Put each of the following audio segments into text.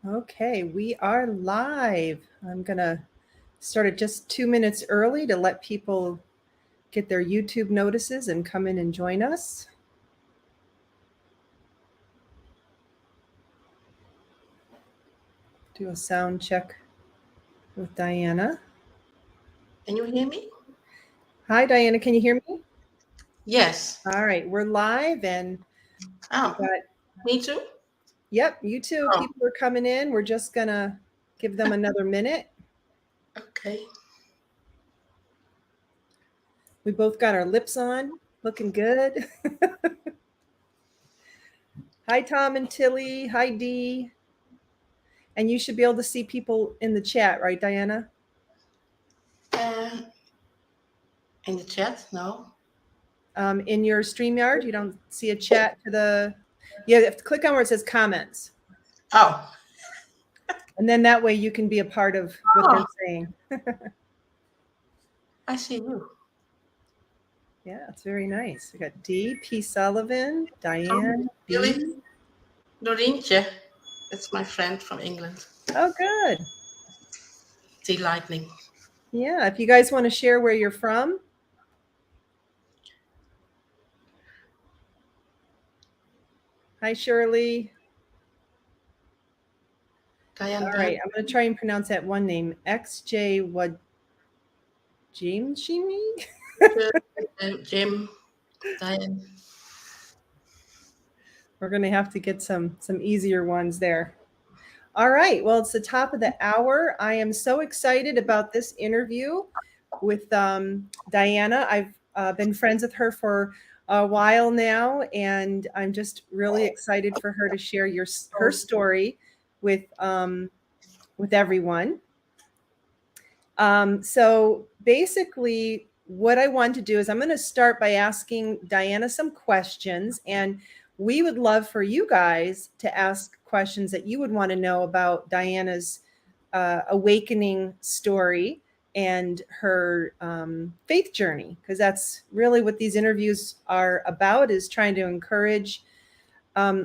Okay, we are live. I'm going to start it just 2 minutes early to let people get their YouTube notices and come in and join us. Do a sound check with Diana. Can you hear me? Hi, Diana. Can you hear me? Yes. All right, we're live and we Oh, got, me too? yep, you too. Oh, People are coming in. We're just going to give them another minute. okay. We both got our lips on, looking good. Hi, Tom and Tilly. Hi, Dee. And you should be able to see people in the chat, right, Diana? Uh, in the chat? No. In your StreamYard, you don't see a chat to the, you have to click on where it says comments. Oh. And then that way you can be a part of what they're Oh, saying. I see you. Yeah, it's very nice. We got D, P. Sullivan, Oh, Diane, really? B. Dorintje. That's my friend from England. Oh, good. Tea Lightning. Yeah, if you guys want to share where you're from. Hi, Shirley. Diane All right, I'm going to try and pronounce that one name. XJ Wajimshimi? Jim. Diane. We're going to have to get some easier ones there. All right. Well, it's the top of the hour. I am so excited about this interview with Diana. I've been friends with her for a while now, and I'm just really excited for her to share her story with everyone. So basically, what I want to do is I'm going to start by asking Diana some questions, and we would love for you guys to ask questions that you would want to know about Diana's awakening story and her faith journey, because that's really what these interviews are about, is trying to encourage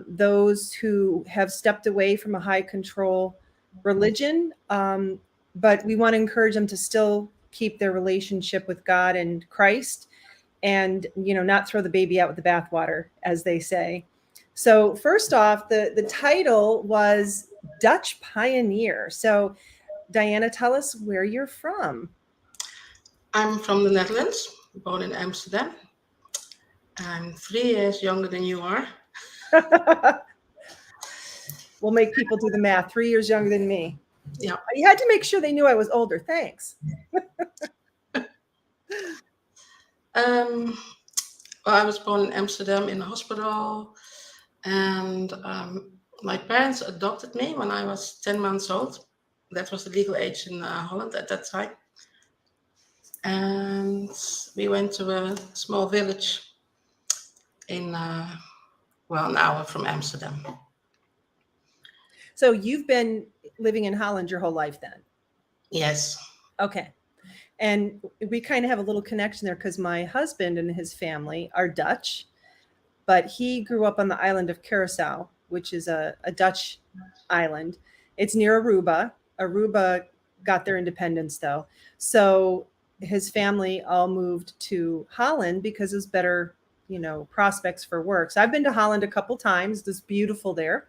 those who have stepped away from a high control religion, but we want to encourage them to still keep their relationship with God and Christ, and not throw the baby out with the bathwater, as they say. So first off, the title was Dutch Pioneer. So Diana, tell us where you're from. I'm from the Netherlands, born in Amsterdam. I'm 3 years younger than you are. We'll make people do the math. 3 years younger than me. Yeah. You had to make sure they knew I was older. Thanks. Um, well, I was born in Amsterdam in a hospital, and my parents adopted me when I was 10 months old. That was the legal age in Holland at that time. And we went to a small village in, an hour from Amsterdam. So you've been living in Holland your whole life then? Yes. Okay. And we kind of have a little connection there because my husband and his family are Dutch, but he grew up on the island of Curacao, which is a Dutch island. It's near Aruba. Aruba got their independence though. So his family all moved to Holland because it was better, prospects for work. So I've been to Holland a couple times. It's beautiful there.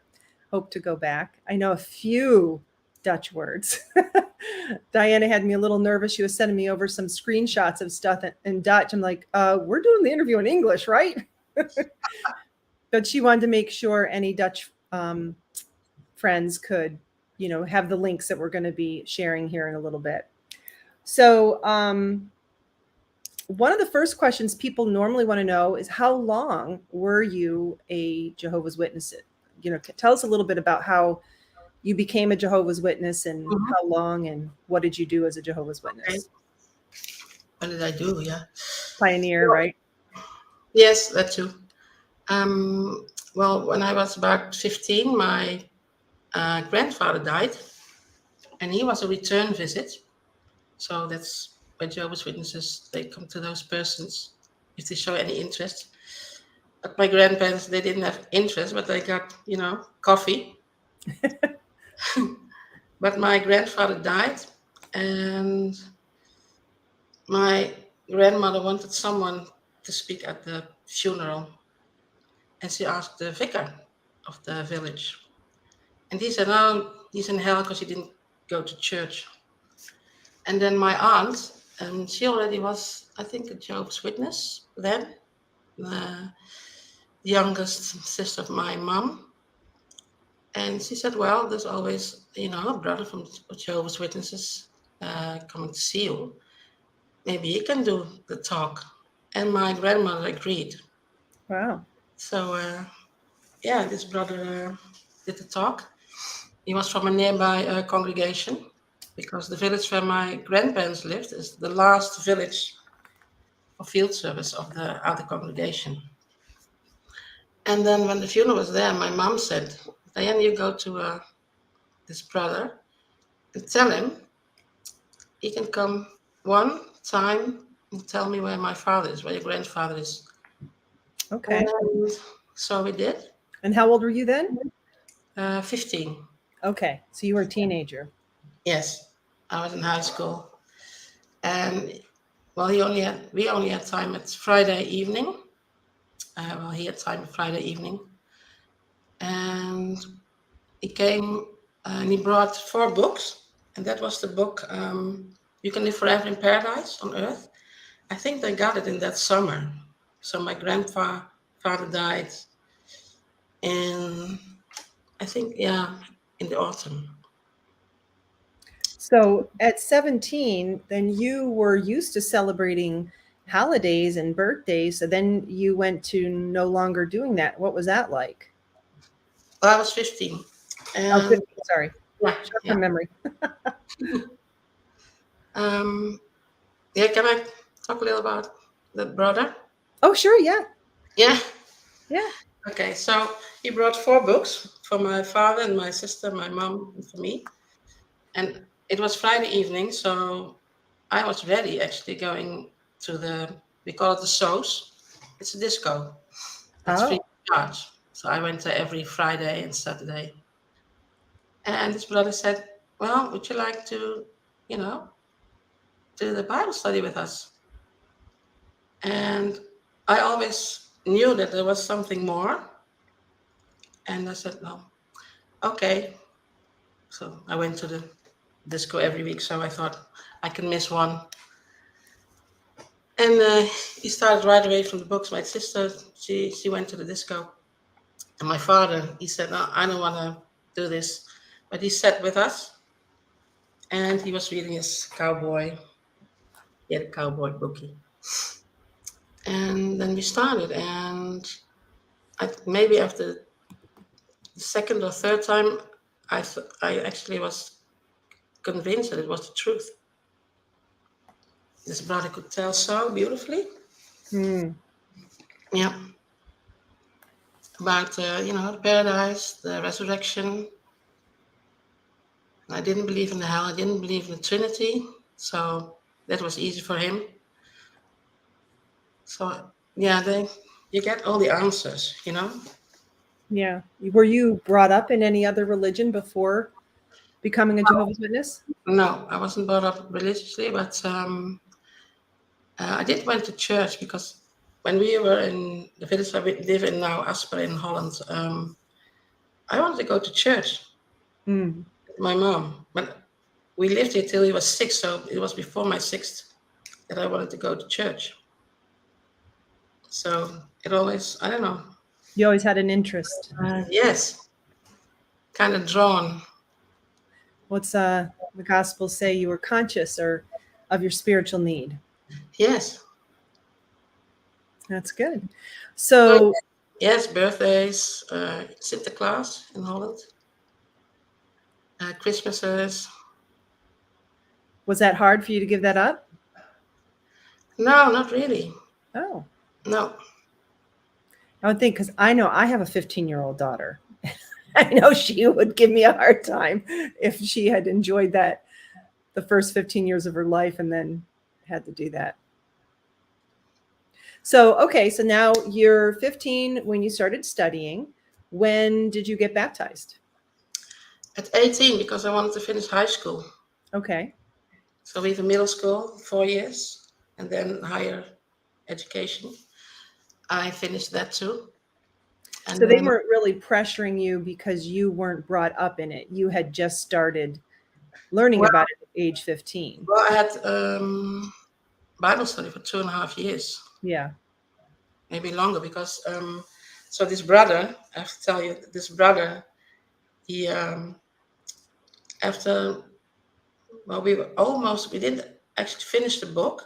Hope to go back. I know a few Dutch words. Diana had me a little nervous. She was sending me over some screenshots of stuff in Dutch. I'm like, we're doing the interview in English, right? But she wanted to make sure any Dutch friends could, have the links that we're going to be sharing here in a little bit. So one of the first questions people normally want to know is, how long were you a Jehovah's Witness? Tell us a little bit about how you became a Jehovah's Witness and how long, and what did you do as a Jehovah's Witness? Okay. What did I do? Yeah. Pioneer, right? Yes, that too. Well, when I was about 15, my grandfather died, and he was a return visit. So that's when Jehovah's Witnesses, they come to those persons if they show any interest. But my grandparents, they didn't have interest, but they got, coffee. But my grandfather died, and my grandmother wanted someone to speak at the funeral. And she asked the vicar of the village. And he said, "No, he's in hell because he didn't go to church." And then my aunt, she already was, I think, a Jehovah's Witness then, the youngest sister of my mom. And she said, "Well, there's always, a brother from Jehovah's Witnesses coming to see you. Maybe he can do the talk." And my grandmother agreed. Wow. So, yeah, this brother did the talk. He was from a nearby congregation, because the village where my grandparents lived is the last village of field service of the other congregation. And then when the funeral was there, my mom said, "Diane, you go to this brother and tell him he can come one time and tell me where my father is, where your grandfather is." Okay. And so we did. And how old were you then? 15. Okay. So you were a teenager. Yes, I was in high school. And well, we only had time at Friday evening. Well, he had time Friday evening, and he came and he brought 4 books, and that was the book "You Can Live Forever in Paradise on Earth." I think they got it in that summer. So my grandfather died in, I think, yeah, in the autumn. So at 17, then you were used to celebrating holidays and birthdays. So then you went to no longer doing that. What was that like? Well, I was 15, Oh, and 15, sorry. yeah, Short yeah. term memory. Yeah. Can I talk a little about the brother? Oh, sure. Yeah. Yeah. Yeah. Okay, so he brought 4 books for my father and my sister, my mom, and for me. And it was Friday evening, so I was ready actually going to we call it the shows. It's a disco. It's free Oh, of charge. So I went there every Friday and Saturday. And his brother said, "Well, would you like to, you know, do the Bible study with us?" And I always knew that there was something more. And I said, "No, okay." So I went to the disco every week, so I thought I can miss one. And he started right away from the books. My sister, she went to the disco, and my father, he said, "No, I don't want to do this," but he sat with us, and he was reading his cowboy. He had a cowboy bookie, and then we started, and maybe after the second or third time, I actually was convinced that it was the truth. This brother could tell so beautifully. hmm. Yeah. About the paradise, the resurrection. I didn't believe in the hell. I didn't believe in the Trinity, so that was easy for him. So yeah, you get all the answers. Yeah. Were you brought up in any other religion before becoming a Jehovah's Witness? No, I wasn't brought up religiously, but I did went to church because when we were in the village I live in now, Asper in Holland, I wanted to go to church Hmm. with my mom, but we lived here till he was 6, so it was before my 6th that I wanted to go to church. So it always, I don't know. You always had an interest. Yes, kind of drawn. What's the gospel say? You were conscious or of your spiritual need. Yes. That's good. So, So yes, birthdays, Sinterklaas in Holland, Christmases. was that hard for you to give that up? No, not really. Oh, No. I would think because I know I have a 15-year-old daughter. I know she would give me a hard time if she had enjoyed that the first 15 years of her life and then had to do that. So, okay, so now you're 15 when you started studying. When did you get baptized? At 18, because I wanted to finish high school. Okay. So we have a middle school, 4 years, and then higher education. I finished that too. And So they then, weren't really pressuring you because you weren't brought up in it. You had just started learning well, about it at age 15. I had Bible study for 2.5 years, Yeah. maybe longer, because so this brother, I have to tell you, this brother, he after well, we didn't actually finish the book,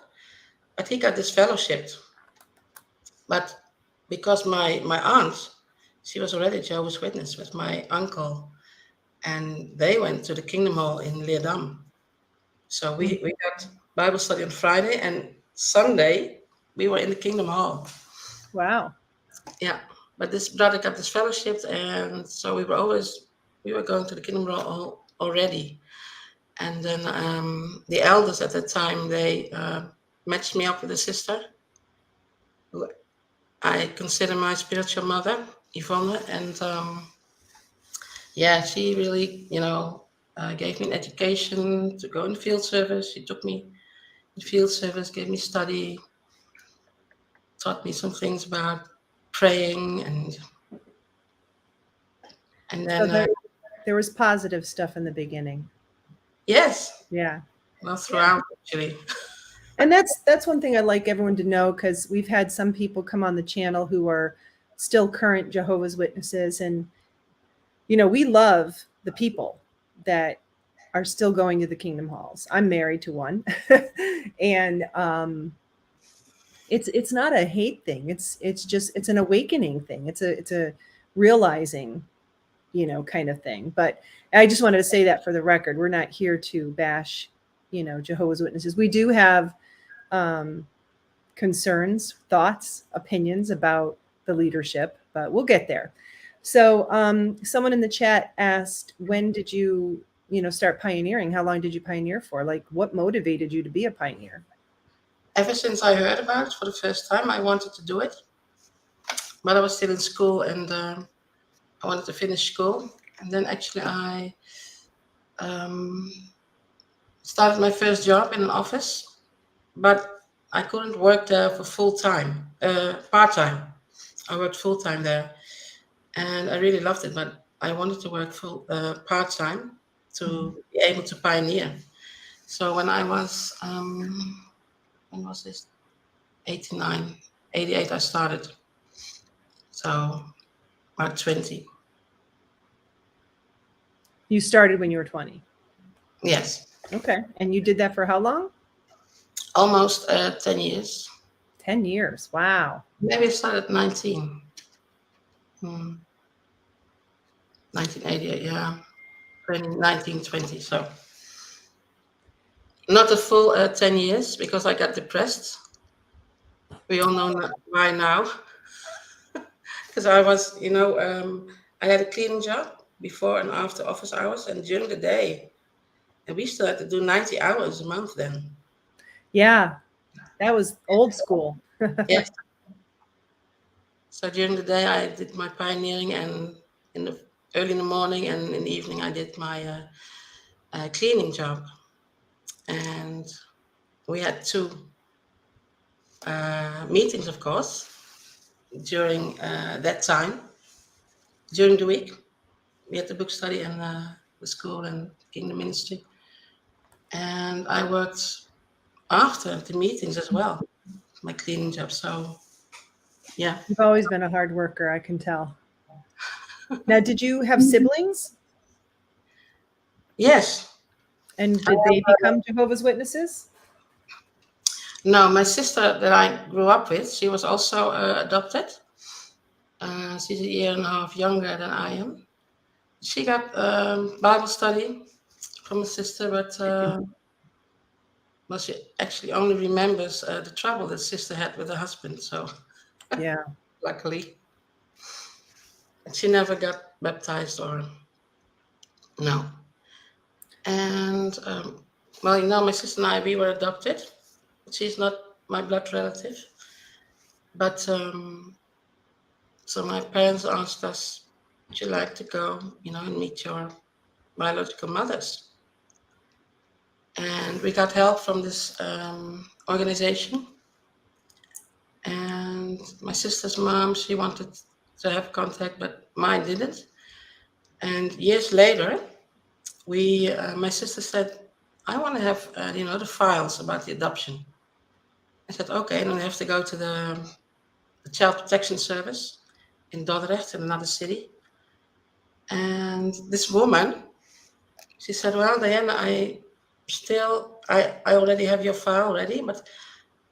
but he got this fellowship. But because my aunt, she was already Jehovah's Witness with my uncle, and they went to the Kingdom Hall in Leerdam. So Mhm. we got Bible study on Friday, and Sunday we were in the Kingdom Hall. Wow. Yeah, but this brother got this fellowship, and so we were going to the Kingdom Hall already. And then the elders at that time, they matched me up with a sister who I consider my spiritual mother, Yvonne. And yeah, she really, gave me an education to go in field service. She took me in field service, gave me study, taught me some things about praying, and So then there was positive stuff in the beginning. yes, Yeah. well, Yeah. throughout actually. And that's one thing I'd like everyone to know, because we've had some people come on the channel who are still current Jehovah's Witnesses, and we love the people that are still going to the Kingdom Halls. I'm married to one, and it's not a hate thing. It's just it's an awakening thing. It's a realizing, kind of thing. But I just wanted to say that for the record, we're not here to bash, Jehovah's Witnesses. We do have um, concerns, thoughts, opinions about the leadership, but we'll get there. So, someone in the chat asked, when did you, start pioneering? How long did you pioneer for? Like, what motivated you to be a pioneer? Ever since I heard about it for the first time, I wanted to do it, but I was still in school, and I wanted to finish school. And then actually I um, started my first job in an office, but I couldn't work there for full time, part time. I worked full time there, and I really loved it. But I wanted to work full part time Mhm. to be able to pioneer. So when was this? 89, 88. I started. So about 20. You started when you were 20. Yes, Okay. And you did that for how long? almost 10 years. 10 years. Wow. Maybe I started at 19. 1988, yeah. 1920. So not a full 10 years, because I got depressed. We all know why now. Because I was, I had a cleaning job before and after office hours and during the day. And we still had to do 90 hours a month then. Yeah. That was old school. Yes. So during the day, I did my pioneering, and early in the morning and in the evening, I did my cleaning job. And we had two meetings, of course, during that time. During the week, we had the book study and the school and kingdom ministry. And I worked after the meetings as well, my cleaning job. So, yeah. You've always been a hard worker, I can tell. Now, did you have siblings? Yes. And did they become Jehovah's Witnesses? No, my sister that I grew up with, she was also adopted. She's a year and a half younger than I am. She got Bible study from a sister, but well, she actually only remembers the trouble that sister had with her husband. So Yeah. luckily, and she never got baptized or no. And well, my sister and I, we were adopted. She's not my blood relative, but so my parents asked us, "Would you like to go, and meet your biological mothers. And we got help from this organization. And my sister's mom, she wanted to have contact, but mine didn't. And years later, my sister said, I want to have, the files about the adoption. I said, okay, and then I have to go to the Child Protection Service in Dordrecht, in another city. And this woman, she said, well, Diana, I already have your file ready, but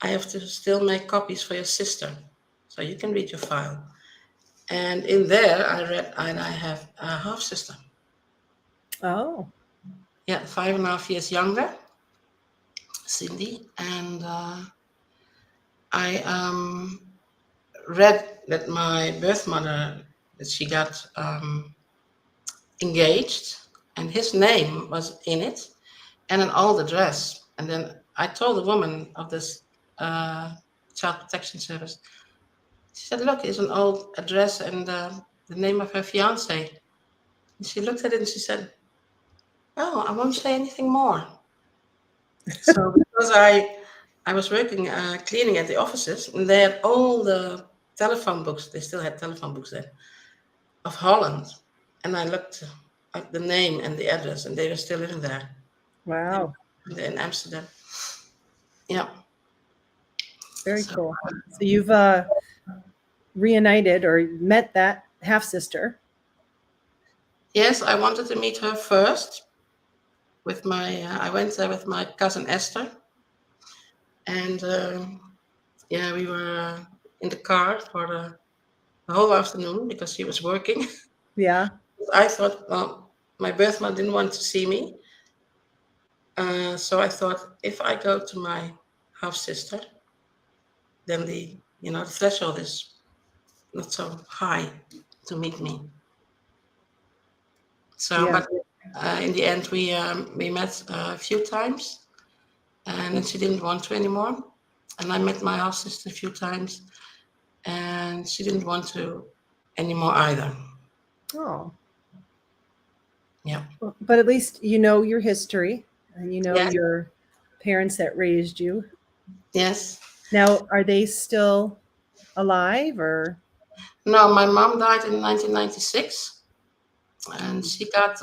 I have to still make copies for your sister. So you can read your file. And in there, I read, and I have a half sister. Oh. Yeah, 5.5 years younger, Cindy. And I read that my birth mother, that she got engaged, and his name was in it, and an old address. And then I told the woman of this Child Protection Service, she said, look, it's an old address and the name of her fiance. And she looked at it and she said, oh, I won't say anything more. So because I was working cleaning at the offices, and they had all the telephone books, they still had telephone books then, of Holland. And I looked at the name and the address, and they were still living there. Wow. In Amsterdam. Yeah. Very cool. So you've reunited or met that half sister. Yes, I wanted to meet her first. I went there with my cousin Esther, and we were in the car for the whole afternoon because she was working. Yeah. I thought, well, my birth mother didn't want to see me, so I thought if I go to my half sister, then the threshold is not so high to meet me. So, Yeah. but in the end, we met a few times, and then she didn't want to anymore. And I met my half sister a few times, and she didn't want to anymore either. Oh. Yeah. But at least you know your history, and you know Yes. your parents that raised you. Yes. Now, are they still alive or? No, my mom died in 1996, and she got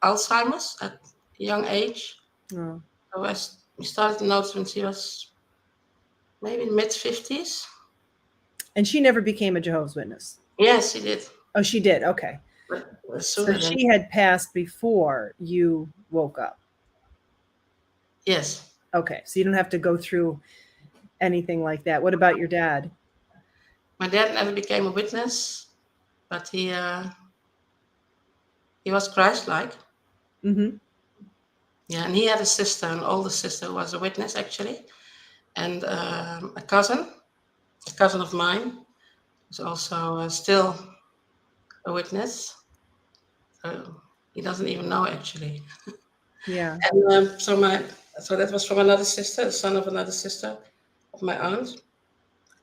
Alzheimer's at a young age. Oh. So we started to notice when she was maybe mid-50s. And she never became a Jehovah's Witness. Yes, she did. Oh, she did. Okay. But So she had passed before you woke up. Yes. Okay. So you don't have to go through anything like that. What about your dad? My dad never became a witness, but he was Christ-like. Mm-hmm. Yeah, and he had a sister, an older sister, who was a witness actually, and a cousin of mine, who's also still a witness. So he doesn't even know actually. Yeah. And so that was from another sister, the son of another sister of my aunt,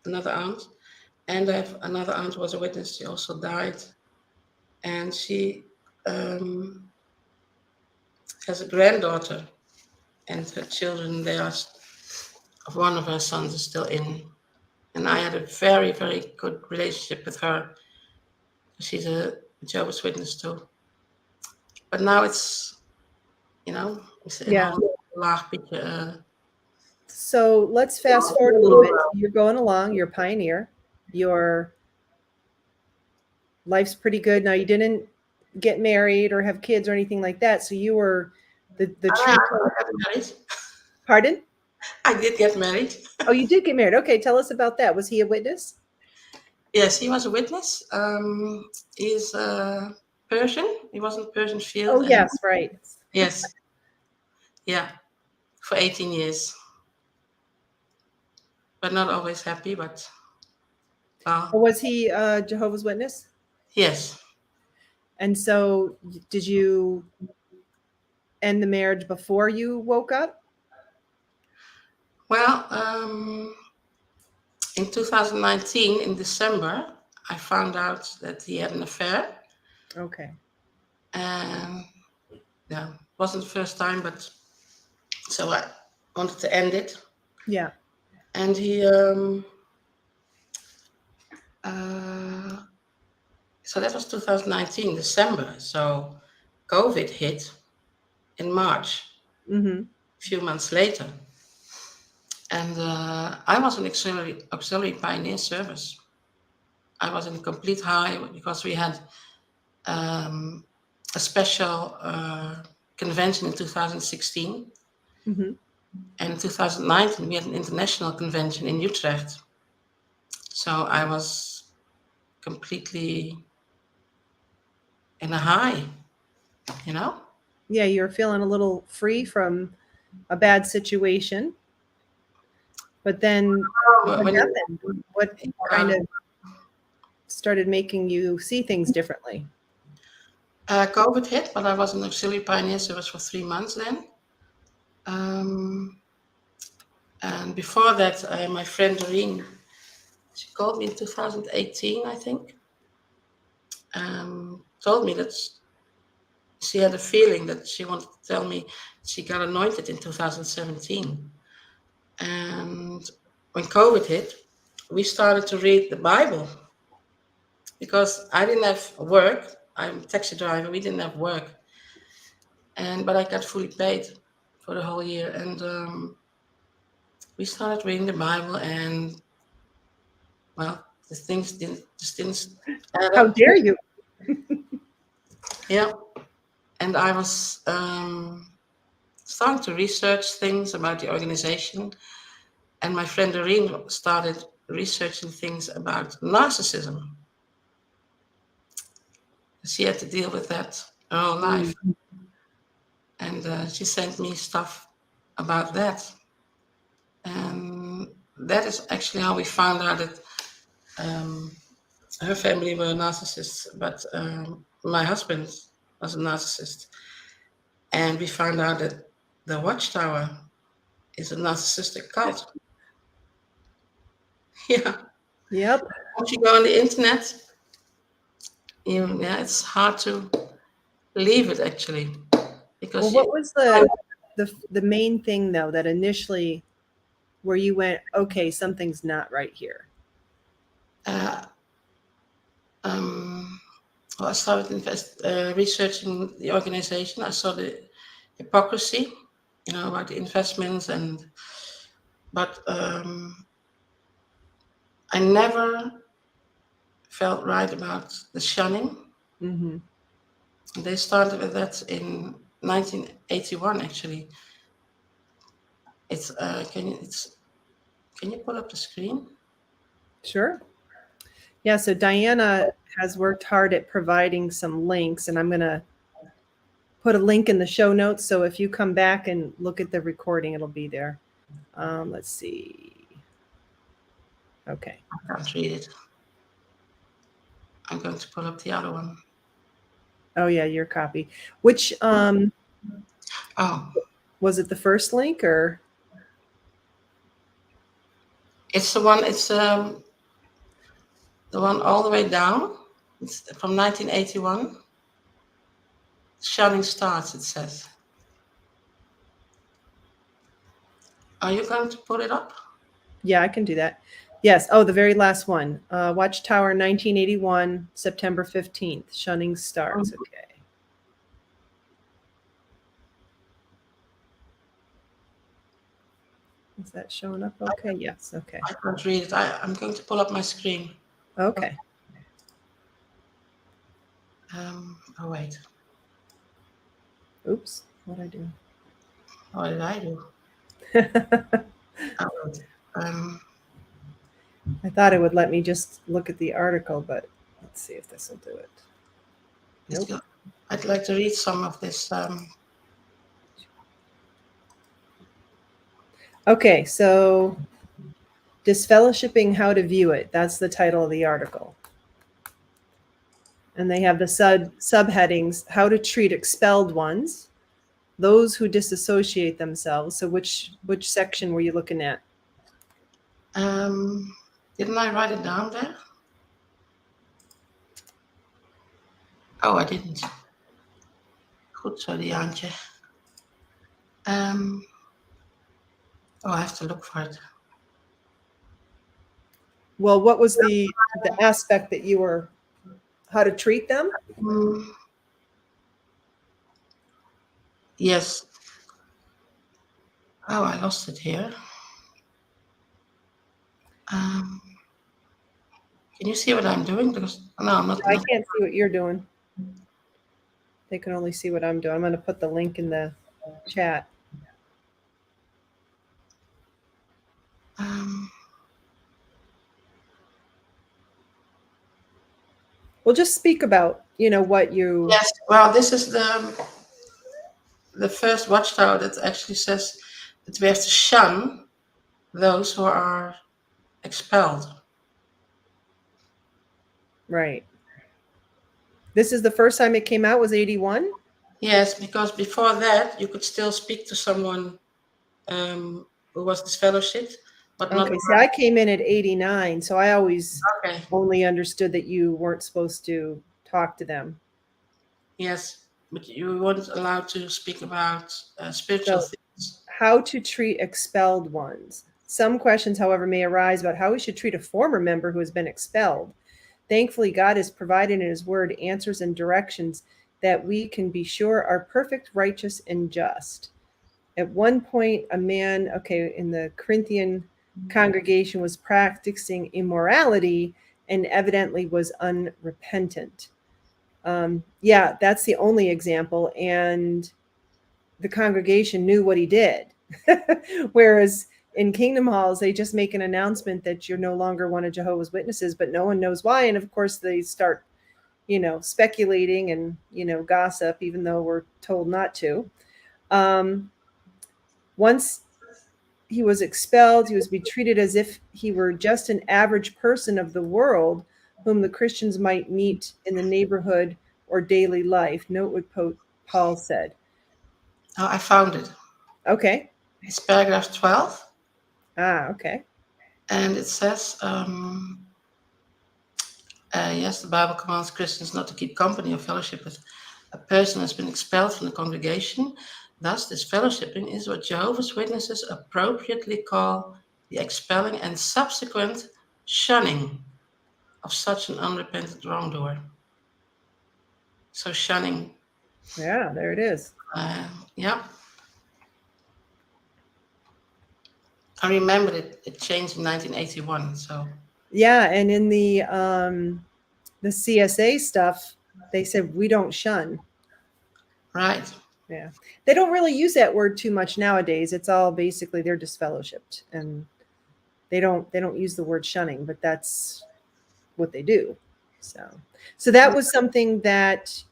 another aunt, and I have another aunt who was a witness. She also died, and she has a granddaughter, and her children. One of her sons is still in, and I had a very, very good relationship with her. She's a Jehovah's Witness too. But now it's Yeah. laag beetje. So let's fast forward a little bit. You're going along. You're a pioneer. Your life's pretty good. Now, you didn't get married or have kids or anything like that. So you were the I got married. Pardon? I did get married. Oh, you did get married. Okay, tell us about that. Was he a witness? Yes, he was a witness. He's Persian. He wasn't Persian field. Oh, yes, right. Yes. Yeah, for 18 years. But not always happy, but Was he a Jehovah's Witness? Yes. And so did you end the marriage before you woke up? Well, in 2019, in December, I found out that he had an affair. Okay. And yeah, wasn't the first time, but so I wanted to end it. Yeah. And he, so that was 2019, December. So COVID hit in March, Mm-hmm. a few months later. And I was in auxiliary pioneer service. I was in a complete high because we had a special convention in 2016. Mm-hmm. And in 2019, we had an international convention in Utrecht. So I was completely in a high, you know? Yeah, you're feeling a little free from a bad situation. But then what When you, happened? What kind of started making you see things differently? COVID hit, but I was in auxiliary pioneer service for 3 months then. And before that, my friend Doreen, she called me in 2018, I think, told me that she had a feeling that she wanted to tell me she got anointed in 2017. And when COVID hit, we started to read the Bible because I didn't have work. I'm a taxi driver. We didn't have work, but I got fully paid for the whole year. And we started reading the Bible, and well, the things didn't add How up. dare you? Yeah, and I was starting to research things about the organization, and my friend Doreen started researching things about narcissism. She had to deal with that her whole life, and she sent me stuff about that, and that is actually how we found out that her family were narcissists, but my husband was a narcissist, and we found out that the Watchtower is a narcissistic cult. Yeah. Yep. Once you go on the internet, yeah, it's hard to leave it actually Well, because what was the main thing though that initially where you went, okay, something's not right here? uh, well, I started researching the organization. I saw the hypocrisy, about the investments, but I never felt right about the shunning. Mm-hmm. They started with that in 1981. Actually, it's can you pull up the screen? Sure. Yeah, so Diana has worked hard at providing some links, and I'm going to put a link in the show notes. So if you come back and look at the recording, it'll be there. Let's see. Okay. I can't read it. I'm going to pull up the other one. Oh yeah, your copy. Which Oh, was it the first link or? it's the one. It's the one all the way down. It's from 1981. Shining Stars, it says. Are you going to put it up? Yeah, I can do that. Yes. Oh, the very last one. Watchtower 1981, September 15th. Shunning Stars. Okay. Is that showing up? Okay. Yes. Okay. I can't read it. I'm going to pull up my screen. Okay. Oh, wait. Oops. What did I do? What did I do? I thought it would let me just look at the article, but let's see if this will do it. Nope. I'd like to read some of this. Okay, so disfellowshipping, how to view it. That's the title of the article. And they have the subheadings, how to treat expelled ones, those who disassociate themselves. So which section were you looking at? Didn't I write it down there? Oh, I didn't. Goed zo, Diantje. Oh, I have to look for it. Well, what was the aspect that you were, how to treat them? Yes. Oh, I lost it here. Can you see what I'm doing? Because no, I'm not. I can't see what you're doing. They can only see what I'm doing. I'm going to put the link in the chat. We'll just speak about, what you. Yes. Well, this is the first Watchtower that actually says that we have to shun those who are expelled. Right. This is the first time it came out, was 81? Yes, because before that you could still speak to someone who was disfellowshipped, but not. Okay, see, I came in at 89, so I always Okay. only understood that you weren't supposed to talk to them. Yes, but you weren't allowed to speak about spiritual things. How to treat expelled ones. Some questions, however, may arise about how we should treat a former member who has been expelled. Thankfully, God has provided in His Word answers and directions that we can be sure are perfect, righteous, and just. At one point, a man, in the Corinthian congregation was practicing immorality and evidently was unrepentant. Yeah, that's the only example. And the congregation knew what he did. Whereas in Kingdom Halls, they just make an announcement that you're no longer one of Jehovah's Witnesses, but no one knows why. And of course, they start, speculating and, gossip, even though we're told not to. Once he was expelled, he was be treated as if he were just an average person of the world whom the Christians might meet in the neighborhood or daily life. Note what Paul said. Oh, I found it. Okay. It's paragraph 12. Okay. And it says, yes, the Bible commands Christians not to keep company or fellowship with a person who has been expelled from the congregation. Thus, this fellowshipping is what Jehovah's Witnesses appropriately call the expelling and subsequent shunning of such an unrepentant wrongdoer. So shunning. Yeah, there it is. Yeah. I remember it changed in 1981. So yeah, and in the CSA stuff, they said we don't shun. Right. Yeah, they don't really use that word too much nowadays. It's all basically they're disfellowshipped, and they don't use the word shunning, but that's what they do. So that was something that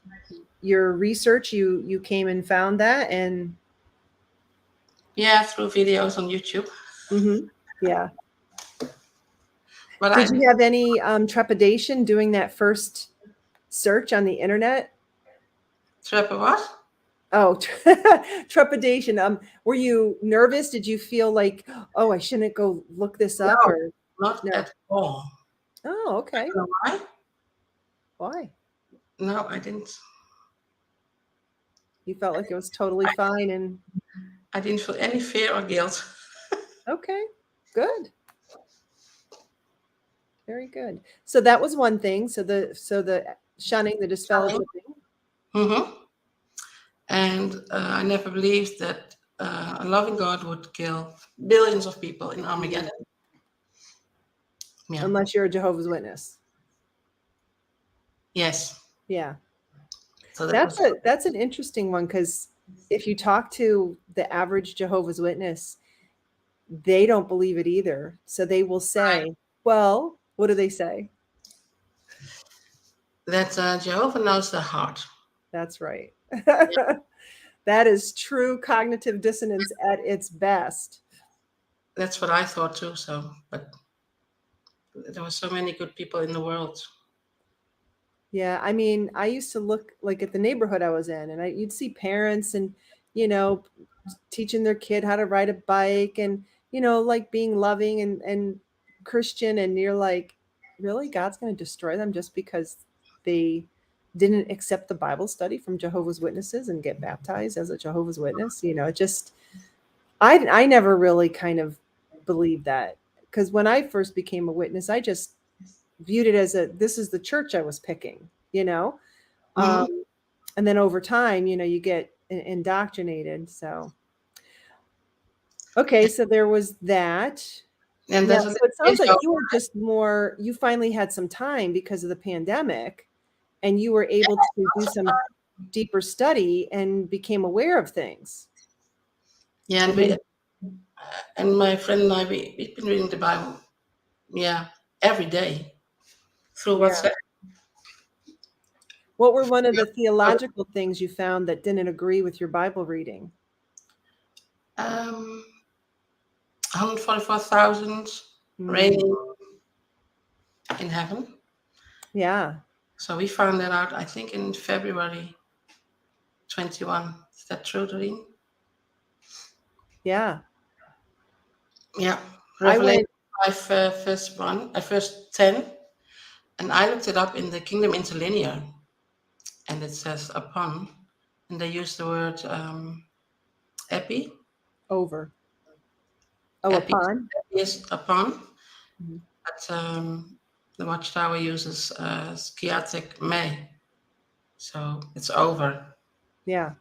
your research you came and found that, and yeah, through videos on YouTube. Yeah. But did you have any trepidation doing that first search on the internet? What? Oh, trepidation. Were you nervous? Did you feel like, oh, I shouldn't go look this up? No, Or not at all. Oh, okay. I don't know why? Why? No, I didn't. You felt like it was totally fine, and I didn't feel any fear or guilt. Okay, good. Very good. So that was one thing. So the shunning, the disfellowshipping. And I never believed that a loving God would kill billions of people in Armageddon. Yeah. Unless you're a Jehovah's Witness. Yes. Yeah. So that's an interesting one, because if you talk to the average Jehovah's Witness, they don't believe it either. So they will say, well, what do they say? That Jehovah knows the heart. That's right. That is true cognitive dissonance at its best. That's what I thought too. So, but there were so many good people in the world. Yeah, I mean, I used to look like at the neighborhood I was in, and you'd see parents and, teaching their kid how to ride a bike, and, like being loving and Christian. And you're like, really? God's going to destroy them just because they didn't accept the Bible study from Jehovah's Witnesses and get baptized as a Jehovah's Witness. Just I never really kind of believed that, because when I first became a witness, I just viewed it as this is the church I was picking, Mhm. and then over time, you get indoctrinated. So, okay, so there was that. And Now, there's a so little it sounds like video. you were just you finally had some time because of the pandemic, and you were able to do some deeper study and became aware of things. Yeah, and And then, my friend and I, we've been reading the Bible, yeah, every day through yeah. WhatsApp. What were one of the theological things you found that didn't agree with your Bible reading? 144,000 reigning in heaven. Yeah. So we found that out, I think, in February 21. Is that true, Doreen? Yeah. Yeah. I Revelation went, 5, verse 10. And I looked it up in the Kingdom Interlinear, and it says upon, and they use the word epi. over. Oh, Epi upon. is upon, Mhm. but the Watchtower uses skiatic me, so it's over. Yeah.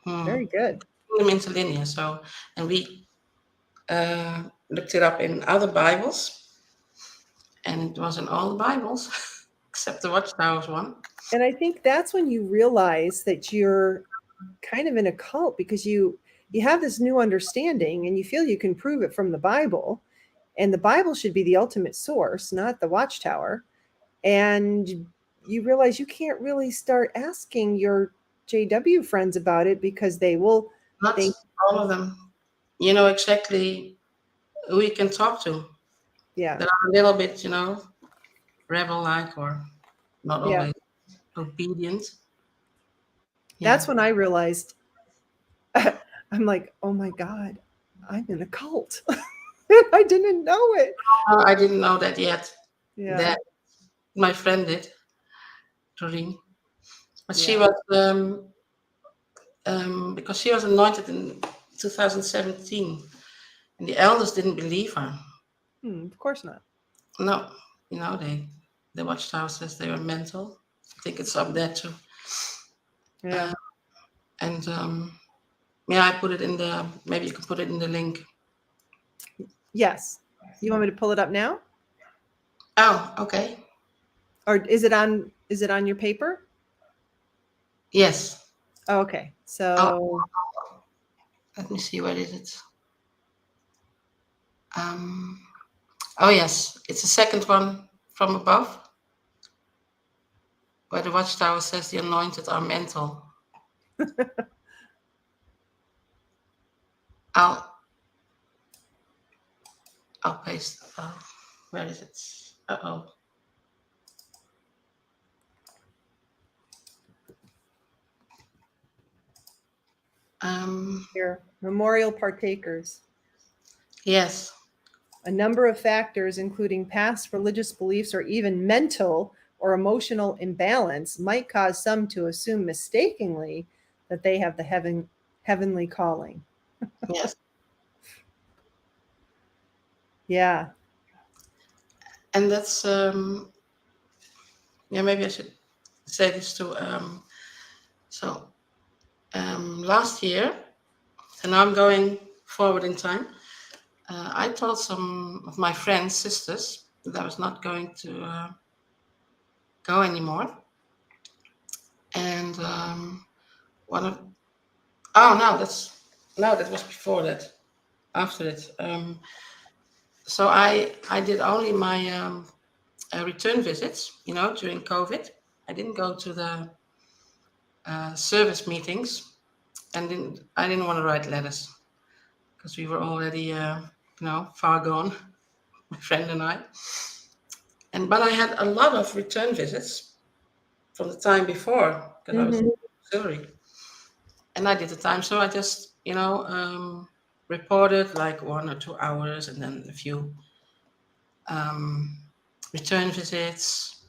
Hmm. Very good. Kingdom Interlinear. So, and we looked it up in other Bibles, and it was in all the Bibles except the Watchtower's one. And I think that's when you realize that you're kind of in a cult, because you have this new understanding and you feel you can prove it from the Bible, and the Bible should be the ultimate source, not the Watchtower. And you realize you can't really start asking your JW friends about it, because they will Not think, all of them. You know exactly who you can talk to. yeah, That are a little bit, rebel-like or not yeah. always obedient. Yeah. That's when I realized I'm like, oh my God, I'm in a cult. I didn't know it. I didn't know that yet. Yeah. That my friend did, Doreen. But she Yeah. was because she was anointed in 2017, and the elders didn't believe her. Of course not. No, the Watchtower says they were mental. I think it's up there too. Yeah. Uh, and yeah, I put it in the. Maybe you can put it in the link. Yes. You want me to pull it up now? Oh, okay. Or is it on your paper? Yes. Oh, okay. Oh, So let me see. Where is it? Um, oh, yes. It's the second one from above, where the Watchtower says the anointed are mental. I'll I'll paste. Where is it? Uh-oh. here, memorial partakers. Yes. A number of factors, including past religious beliefs or even mental or emotional imbalance, might cause some to assume mistakenly that they have the heavenly calling. Yes. Yeah. And that's yeah, maybe I should say this too. So last year, and now I'm going forward in time. I told some of my friends, sisters, that I was not going to go anymore. And one of oh no, that was before that, after it. So I did only my return visits, during COVID. I didn't go to the service meetings, and I didn't want to write letters because we were already, far gone, my friend and I. But I had a lot of return visits from the time before because I was Hmm. in Missouri, and I did the time. So I just, reported like 1 or 2 hours, and then a few return visits.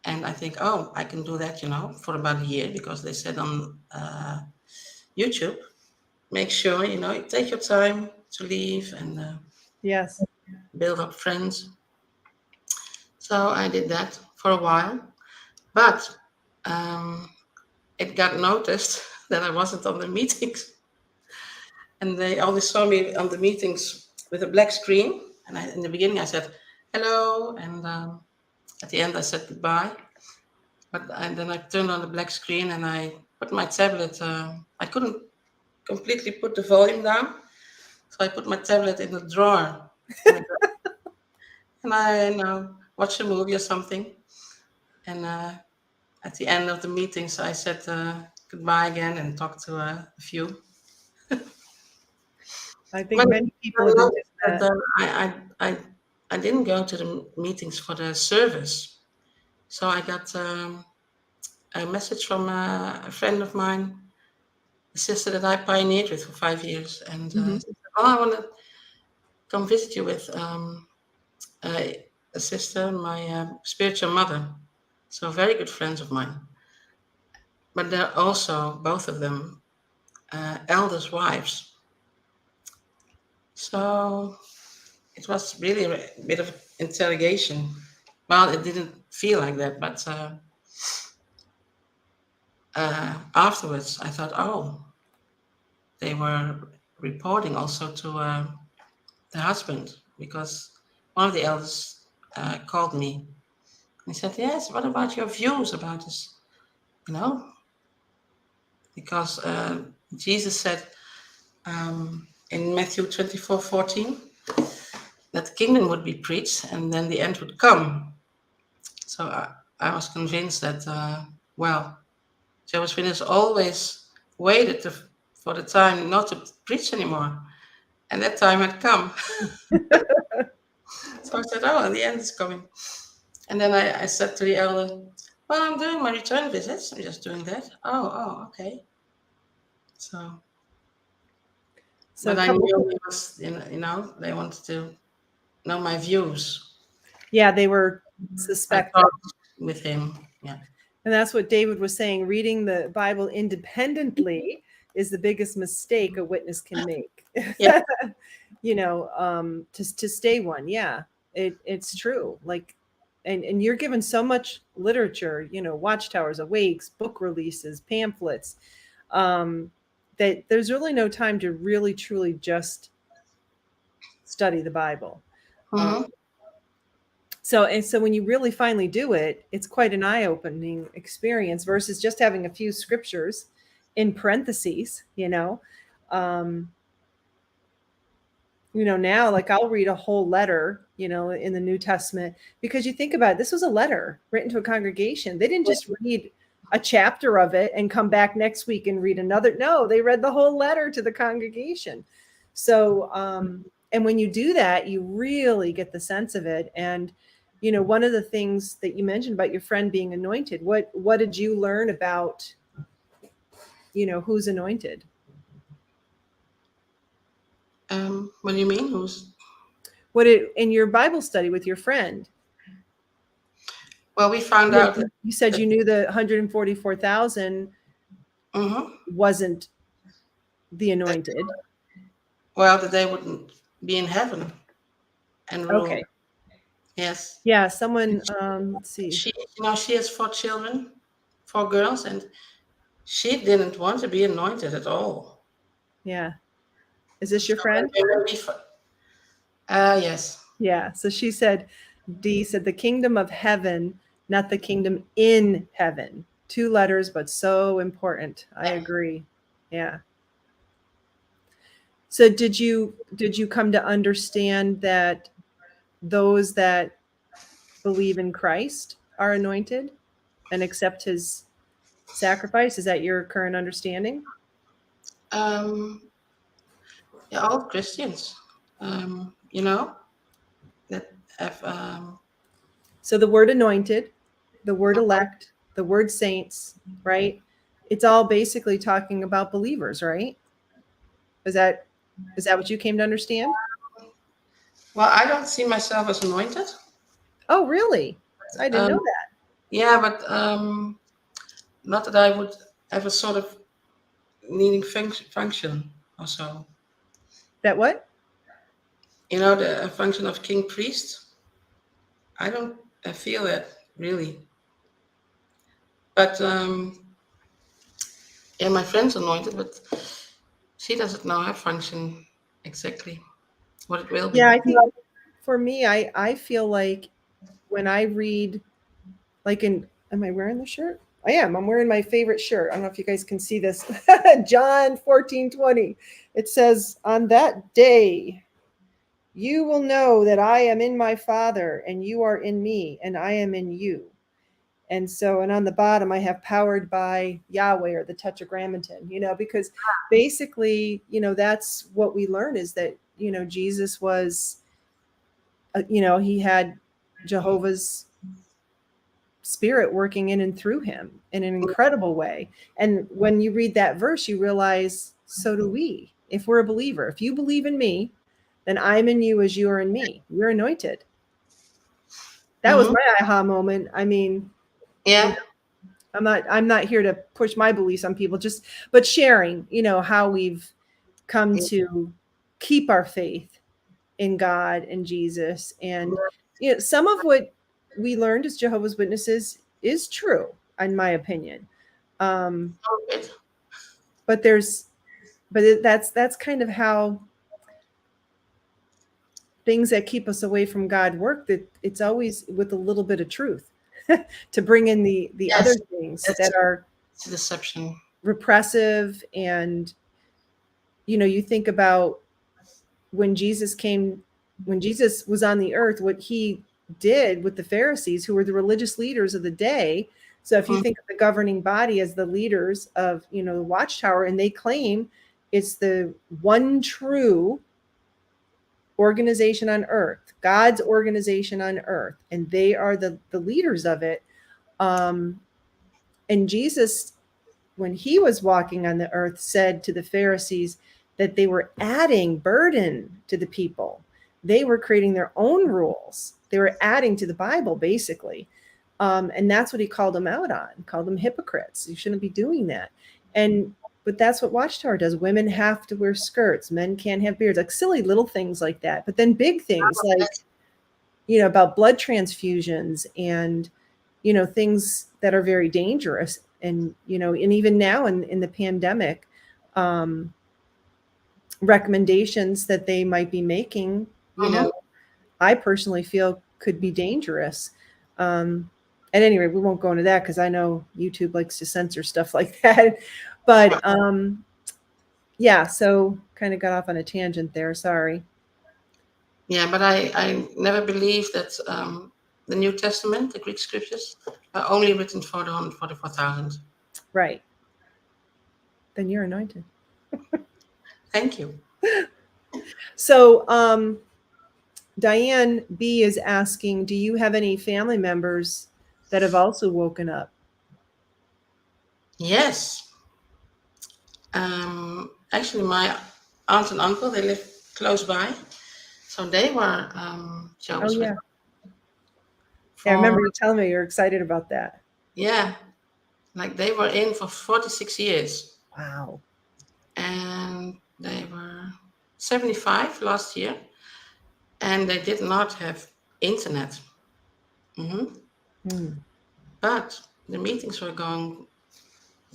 And I think, oh, I can do that, for about a year, because they said on YouTube, make sure, you take your time to leave and Yes. build up friends. So I did that for a while, but um, it got noticed that I wasn't on the meetings, and they only saw me on the meetings with a black screen. And in the beginning, I said hello, and at the end, I said goodbye. And then I turned on the black screen and I put my tablet. I couldn't completely put the volume down, so I put my tablet in the drawer, and I watch a movie or something. And at the end of the meetings, I said goodbye again and talked to a few. I think But many people I have been doing noticed that that. I didn't go to the meetings for the service, so I got a message from a friend of mine, a sister that I pioneered with for 5 years, and Mhm. she said, "Oh, I want to come visit you with a sister, my spiritual mother." So very good friends of mine, but they're also both of them elders' wives. So it was really a bit of interrogation. Well, it didn't feel like that, but afterwards I thought, oh, they were reporting also to the husband, because one of the elders called me. He said, "Yes, what about your views about this? You know, because Jesus said in Matthew 24:14 that the kingdom would be preached and then the end would come." So I was convinced that, well, Jehovah's Witnesses always waited for the time not to preach anymore. And that time had come. So I said, oh, and the end is coming. And then I said to the elder, well, I'm doing my return visits. I'm just doing that. Oh, okay. So, So a but I couple, knew it was, they wanted to know my views. yeah, they were I suspecting. talked with him. Yeah. And that's what David was saying. Reading the Bible independently is the biggest mistake a witness can make. Yeah. To stay one. Yeah, it's true. Like, and you're given so much literature, Watchtowers, awakes, book releases, pamphlets, that there's really no time to really truly just study the Bible. Um, Mm-hmm. so when you really finally do it, it's quite an eye-opening experience versus just having a few scriptures in parentheses, um, now, like, I'll read a whole letter, in the New Testament, because you think about it, this was a letter written to a congregation. They didn't just read a chapter of it and come back next week and read another. No, they read the whole letter to the congregation. So, and when you do that, you really get the sense of it. And, one of the things that you mentioned about your friend being anointed, what did you learn about, who's anointed? What do you mean? Who's? In your Bible study with your friend? Well, we found out that. You said you knew the 144,000 Mm-hmm. wasn't the anointed. Well, that they wouldn't be in heaven and rule. Okay. Yes. Yeah, someone, let's see. She has 4 children, 4 girls, and she didn't want to be anointed at all. Yeah. Is this your So friend? yes. Yeah. So she said, Dee said, the kingdom of heaven, not the kingdom in heaven. 2 letters, but so important. I agree. Yeah. So did you come to understand that those that believe in Christ are anointed and accept his sacrifice? Is that your current understanding? Yeah, all Christians, that have. So the word anointed, the word elect, the word saints, right? It's all basically talking about believers, right? Is that what you came to understand? Well, I don't see myself as anointed. Oh, really? I didn't Um, know that. Yeah, but not that I would have a sort of needing function or so. That what? You know, the function of king priest. I don't feel that really. But yeah, my friend's anointed, but she doesn't know her function exactly, what it will Yeah, be. I think for me, I feel like when I read, like in, am I wearing the shirt? I am. I'm wearing my favorite shirt. I don't know if you guys can see this. John 14:20. It says, "On that day, you will know that I am in my Father, and you are in me, and I am in you." And so, and on the bottom, I have powered by Yahweh, or the Tetragrammaton, because basically, that's what we learn is that, Jesus was, he had Jehovah's spirit working in and through him in an incredible way. And when you read that verse, you realize, so do we. If we're a believer, if you believe in me, then I'm in you as you are in me. You're anointed. That was Mm-hmm. my aha moment. I mean, Yeah. I'm not here to push my beliefs on people, but sharing, how we've come Yeah. to keep our faith in God and Jesus. And some of what we learned as Jehovah's Witnesses is true, in my opinion. Um, Oh, good. but that's kind of how things that keep us away from God work. That it's always with a little bit of truth to bring in the other Yes, things that's that are it's a deception. repressive. And you think about when Jesus was on the earth, what he did with the Pharisees, who were the religious leaders of the day. So if you Mm-hmm. think of the governing body as the leaders of, the Watchtower, and they claim it's the one true organization on earth, God's organization on earth, and they are the leaders of it. And Jesus, when he was walking on the earth, said to the Pharisees that they were adding burden to the people. They were creating their own rules. They were adding to the Bible, basically. And that's what he called them out on, called them hypocrites. You shouldn't be doing that. But that's what Watchtower does. Women have to wear skirts. Men can't have beards, like silly little things like that. But then big things like, about blood transfusions and, things that are very dangerous. And, and even now in the pandemic, um, recommendations that they might be making, Mm-hmm. I personally feel could be dangerous. At any rate, we won't go into that because I know YouTube likes to censor stuff like that. But yeah, so kind of got off on a tangent there. Sorry. Yeah, but I never believed that the New Testament, the Greek scriptures, are only written for the 144,000. Right. Then you're anointed. Thank you. So Diane B is asking, do you have any family members that have also woken up? Yes. Actually, my aunt and uncle, they live close by. So they were Oh Jehovah's yeah. Witnesses Yeah, I for, remember you telling me you're excited about that. yeah, like they were in for 46 years. Wow. And they were 75 last year. And they did not have internet. Hmm. Hmm. But the meetings were going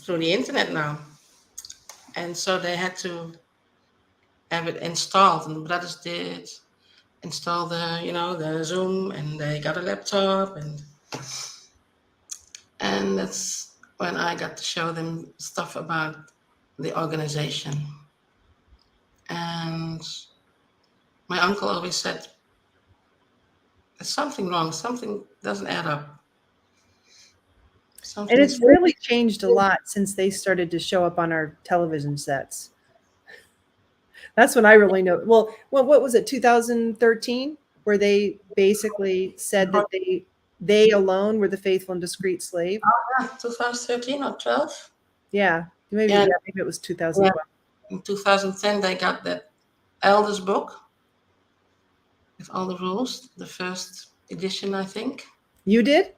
through the internet now. And so they had to have it installed. And the brothers did install the Zoom, and they got a laptop, and that's when I got to show them stuff about the organization. And my uncle always said, there's something wrong, something doesn't add up. And Something it's is really changed a lot since they started to show up on our television sets. That's when I really know. Well, what was it, 2013, where they basically said that they alone were the faithful and discreet slave. 2013 or 12. Yeah, Yeah, maybe it was yeah. 2012. In 2010 they got that elders book with all the rules, the first edition, I think. You did?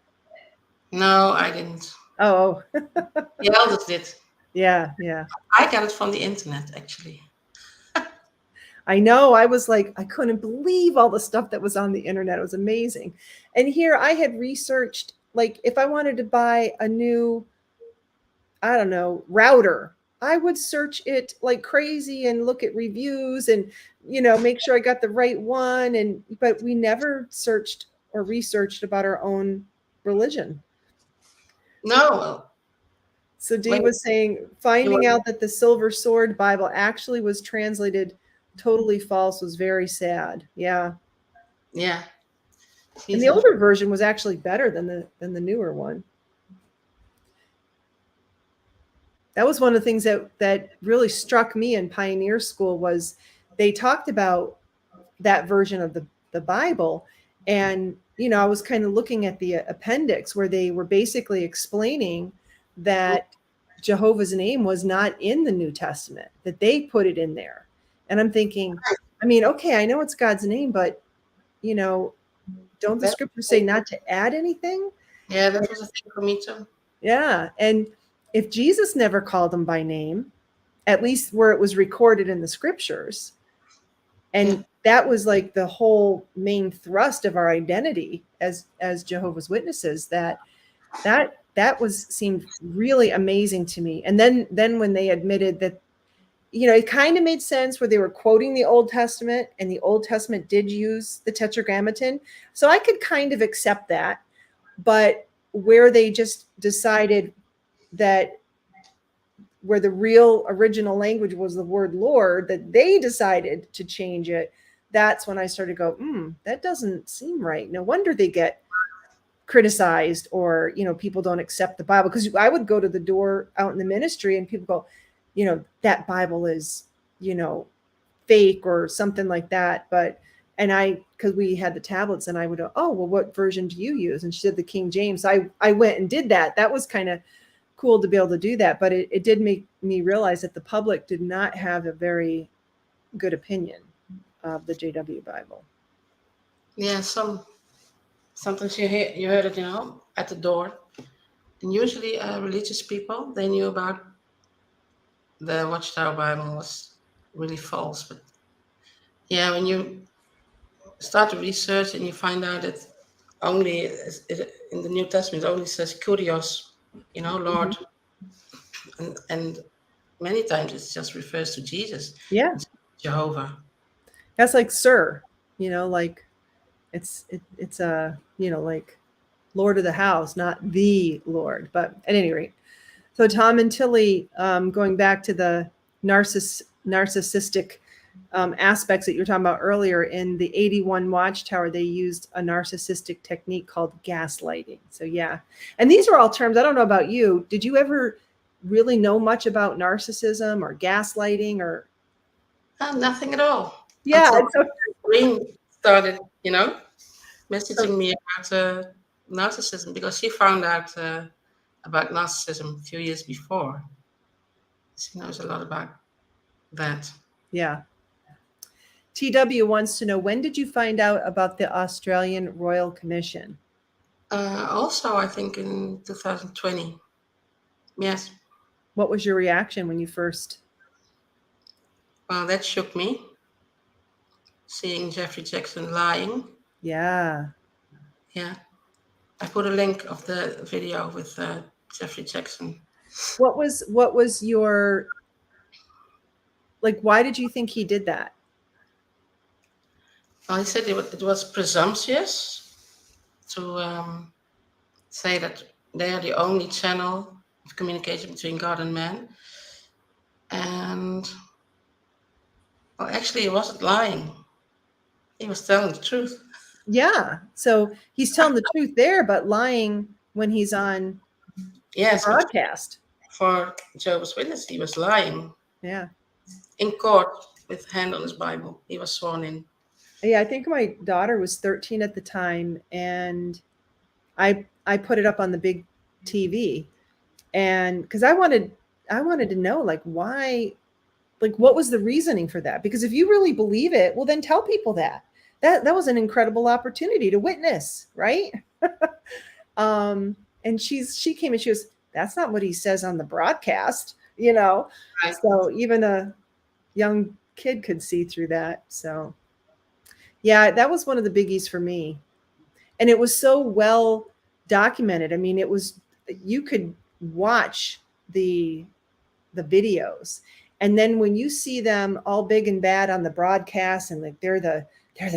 No, I didn't. Oh, The eldest did. yeah, yeah. I got it from the internet, actually. I know. I was like, I couldn't believe all the stuff that was on the internet. It was amazing. And here I had researched, like, if I wanted to buy a new, I don't know, router, I would search it like crazy and look at reviews and, make sure I got the right one. But we never searched or researched about our own religion. No, So Dee when was saying, you finding were, out that the Silver Sword Bible actually was translated totally false was very sad. Yeah. yeah, And she's the a, older version was actually better than the newer one. That was one of the things that really struck me in Pioneer School was they talked about that version of the Bible. And, I was kind of looking at the appendix where they were basically explaining that Jehovah's name was not in the New Testament, that they put it in there. And I'm thinking, I mean, okay, I know it's God's name, but, don't the that, scriptures say not to add anything? yeah, that was a thing for me too. Yeah. And if Jesus never called them by name, at least where it was recorded in the scriptures, and Yeah. that was like the whole main thrust of our identity as Jehovah's Witnesses, that was seemed really amazing to me. And then when they admitted that, it kind of made sense where they were quoting the Old Testament, and the Old Testament did use the Tetragrammaton. So I could kind of accept that. But where they just decided that where the real original language was the word Lord, that they decided to change it, that's when I started to go, that doesn't seem right. No wonder they get criticized, or, people don't accept the Bible. Because I would go to the door out in the ministry and people go, that Bible is, fake or something like that. Because we had the tablets, and I would go, oh, well, what version do you use? And she said the King James. I went and did that. That was kind of cool to be able to do that. But it did make me realize that the public did not have a very good opinion of the JW Bible. Yeah, sometimes you heard it, at the door, and usually religious people, they knew about the Watchtower Bible was really false. But yeah, when you start to research and you find out that only in the New Testament it only says Kurios, Lord, and many times it just refers to Jesus, Yeah. Jehovah. That's like sir, like it's a, like Lord of the house, not the Lord. But at any rate, so Tom and Tilly, going back to the narcissistic aspects that you were talking about earlier, in the 81 Watchtower, they used a narcissistic technique called gaslighting. So yeah. And these are all terms. I don't know about you. Did you ever really know much about narcissism or gaslighting or? Nothing at all. Yeah. Until So, Green started, messaging me about narcissism, because she found out about narcissism a few years before. She knows a lot about that. yeah. TW wants to know, when did you find out about the Australian Royal Commission? Also, I think in 2020. Yes. What was your reaction when you first? Well, that shook me, seeing Jeffrey Jackson lying. Yeah. Yeah. I put a link of the video with Jeffrey Jackson. What was your, like, why did you think he did that? Well, he said it was presumptuous to say that they are the only channel of communication between God and man. And, well, actually, he wasn't lying. He was telling the truth. Yeah. So he's telling the truth there, but lying when he's on Yes, the broadcast. for Jehovah's Witness, he was lying. Yeah. In court with hand on his Bible. He was sworn in. Yeah. I think my daughter was 13 at the time, and I put it up on the big TV, and because I wanted to know, like, why, like, what was the reasoning for that? Because if you really believe it, well, then tell people that was an incredible opportunity to witness, right? And and she came and she was, that's not what he says on the broadcast, you know. Right. So even a young kid could see through that. So yeah, that was one of the biggies for me. And it was so well documented. I mean, it was, you could watch the videos, and then when you see them all big and bad on the broadcast and like they're the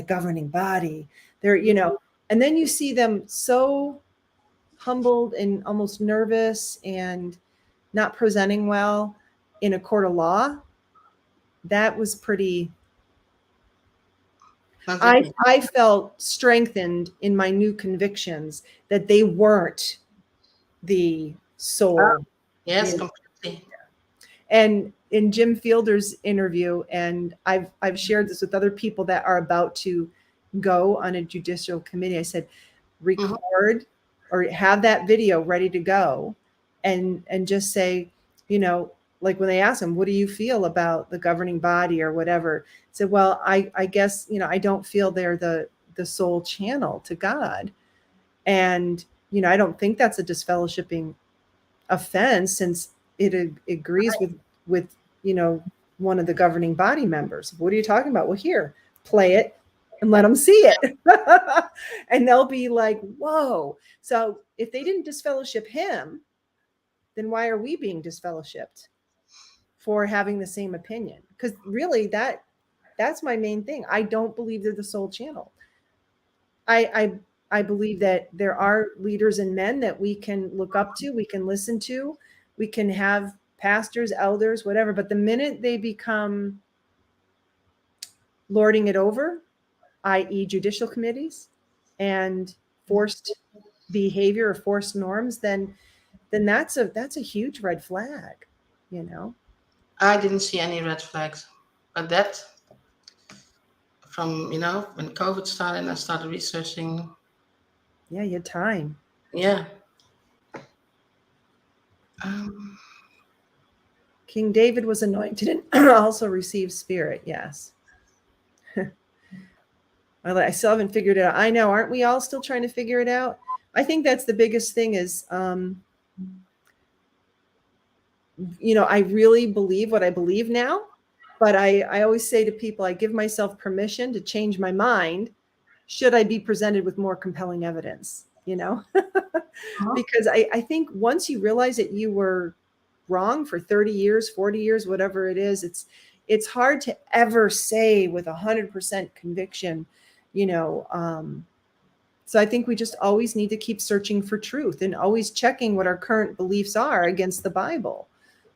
governing body, they're, you know, and then you see them so humbled and almost nervous and not presenting well in a court of law. That was pretty, I felt strengthened in my new convictions that they weren't the soul. Yes, You know? completely. And in Jim Fielder's interview, and I've shared this with other people that are about to go on a judicial committee, I said, record or have that video ready to go, and just say, you know, like when they ask him, what do you feel about the governing body or whatever? Said, well, I guess, you know, I don't feel they're the sole channel to God. And, you know, I don't think that's a disfellowshipping offense, since it agrees with, you know, one of the governing body members. What are you talking about? Well, here, play it and let them see it. And they'll be like, whoa. So if they didn't disfellowship him, then why are we being disfellowshipped for having the same opinion? Because really that's my main thing. I don't believe they're the sole channel. I believe that there are leaders and men that we can look up to, we can listen to, we can have pastors, elders, whatever. But the minute they become lording it over, i.e. judicial committees and forced behavior or forced norms, then that's a huge red flag, you know. I didn't see any red flags, but that from, you know, when COVID started and I started researching. Yeah, you had time. Yeah. King David was anointed and also received spirit. Yes. I still haven't figured it out. I know. Aren't we all still trying to figure it out? I think that's the biggest thing is, you know, I really believe what I believe now, but I always say to people, I give myself permission to change my mind should I be presented with more compelling evidence, you know. Because I think once you realize that you were wrong for 30 years, 40 years, whatever it is, it's hard to ever say with 100% conviction, you know. So I think we just always need to keep searching for truth and always checking what our current beliefs are against the Bible.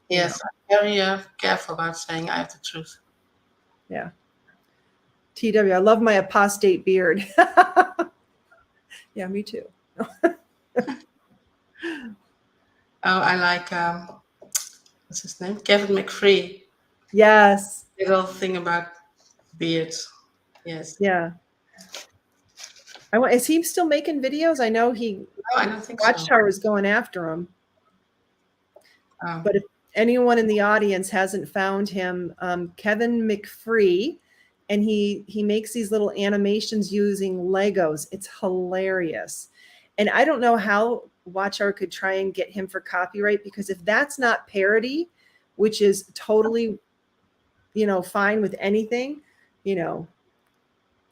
Yes, I'm very careful about saying I have the truth. Yeah. TW, I love my apostate beard. Yeah, me too. Oh, I like, what's his name? Kevin McFree. Yes. Little thing about beards. Yes. Yeah. Is he still making videos? I know he. No, I don't think Watchtower is going after him. But if anyone in the audience hasn't found him, Kevin McFree, and he makes these little animations using Legos. It's hilarious. And I don't know how Watchtower could try and get him for copyright, because if that's not parody, which is totally, you know, fine with anything, you know,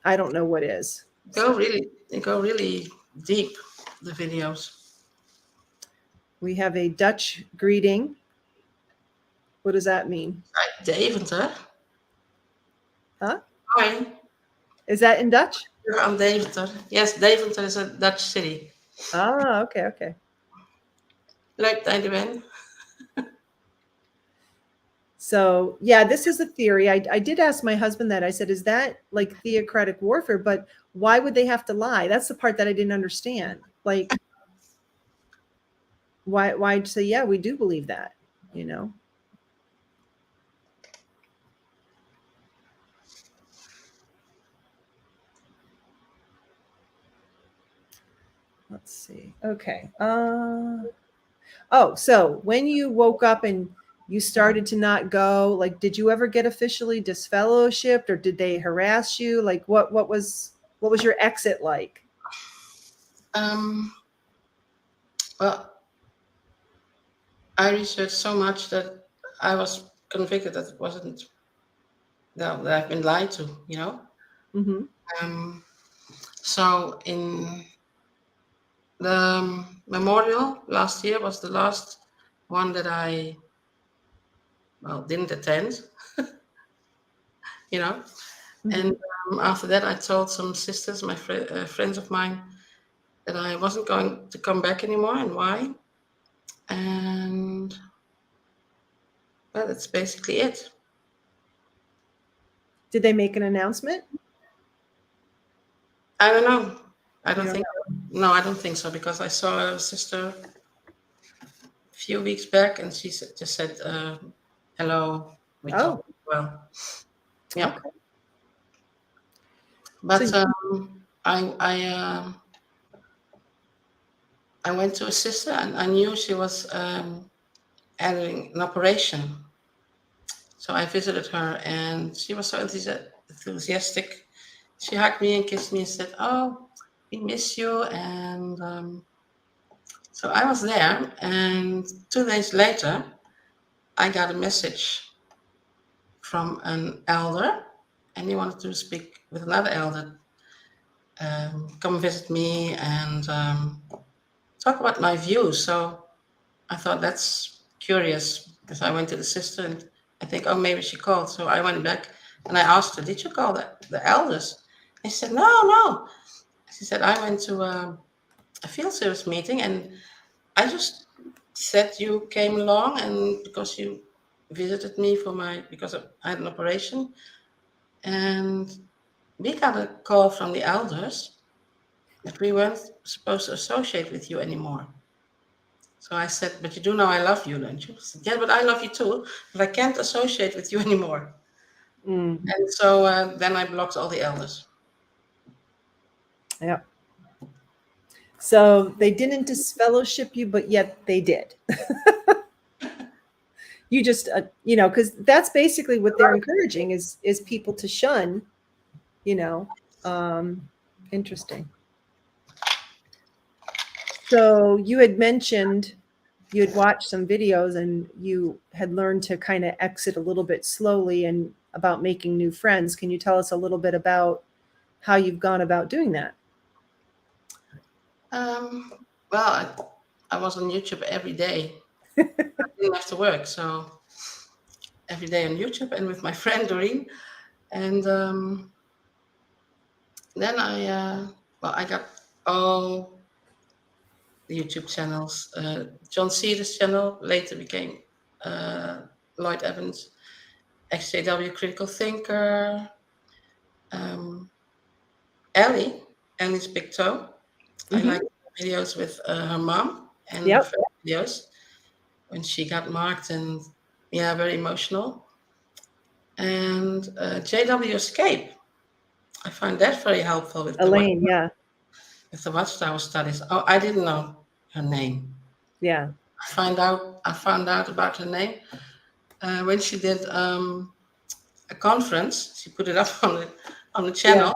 I don't know what is. They go really deep, the videos. We have a Dutch greeting. What does that mean? Deventer. Huh? Hi. Is that in Dutch? I'm Deventer. Yes, Deventer is a Dutch city. Ah, okay, okay. Leuk dat je er bent. So yeah, this is a theory. I did ask my husband that. I said, is that like theocratic warfare? But why would they have to lie? That's the part that I didn't understand. Like, why say, yeah, we do believe that, you know? Let's see. Okay. Oh, so when you woke up and you started to not go, like, did you ever get officially disfellowshipped, or did they harass you? Like, what was your exit like? Well, Well, I researched so much that I was convicted that it wasn't that I've been lied to. Mm-hmm. Um, so in the memorial last year was the last one that I didn't attend. you know. And Mm-hmm. after that, I told some sisters, my friends of mine, that I wasn't going to come back anymore and why. And well, that's basically it. Did they make an announcement? I don't know. I You don't don't think know. No, I don't think so because I saw a sister a few weeks back and she just said, hello, we Oh, talked well. Yeah. okay. So, But I went to a sister and I knew she was having an operation. So I visited her and she was so enthusiastic. She hugged me and kissed me and said, "Oh, we miss you." And so I was there. And 2 days later, I got a message from an elder and he wanted to speak with another elder, come visit me and talk about my views. So I thought that's curious because I went to the sister and I think, oh, maybe she called. So I went back and I asked her, did you call the elders? And she said, no, no. She said, I went to a field service meeting and I just said you came along and because you visited me because I had an operation. And we got a call from the elders that we weren't supposed to associate with you anymore. So I said, but you do know I love you, don't you? She said, yeah, but I love you too, but I can't associate with you anymore. mm, And so then I blocked all the elders. yeah. So they didn't disfellowship you, but yet they did. You just, because that's basically what they're encouraging is people to shun. You know, um, interesting. So you had mentioned you had watched some videos and you had learned to kind of exit a little bit slowly and about making new friends. Can you tell us a little bit about how you've gone about doing that? Um, well, I was on YouTube every day. I didn't have to work, so every day on YouTube and with my friend Doreen. And then I got all the YouTube channels. John Cedar's channel later became uh, Lloyd Evans, XJW Critical Thinker, um, Ellie's Big Toe. I Hmm. like videos with her mom and her Yep. friend videos when she got marked and yeah, very emotional. And JW Escape, I find that very helpful with Elaine. Yeah. with the Watchtower studies. Oh, I didn't know her name. Yeah. I found out about her name when she did a conference. She put it up on the Yeah. channel,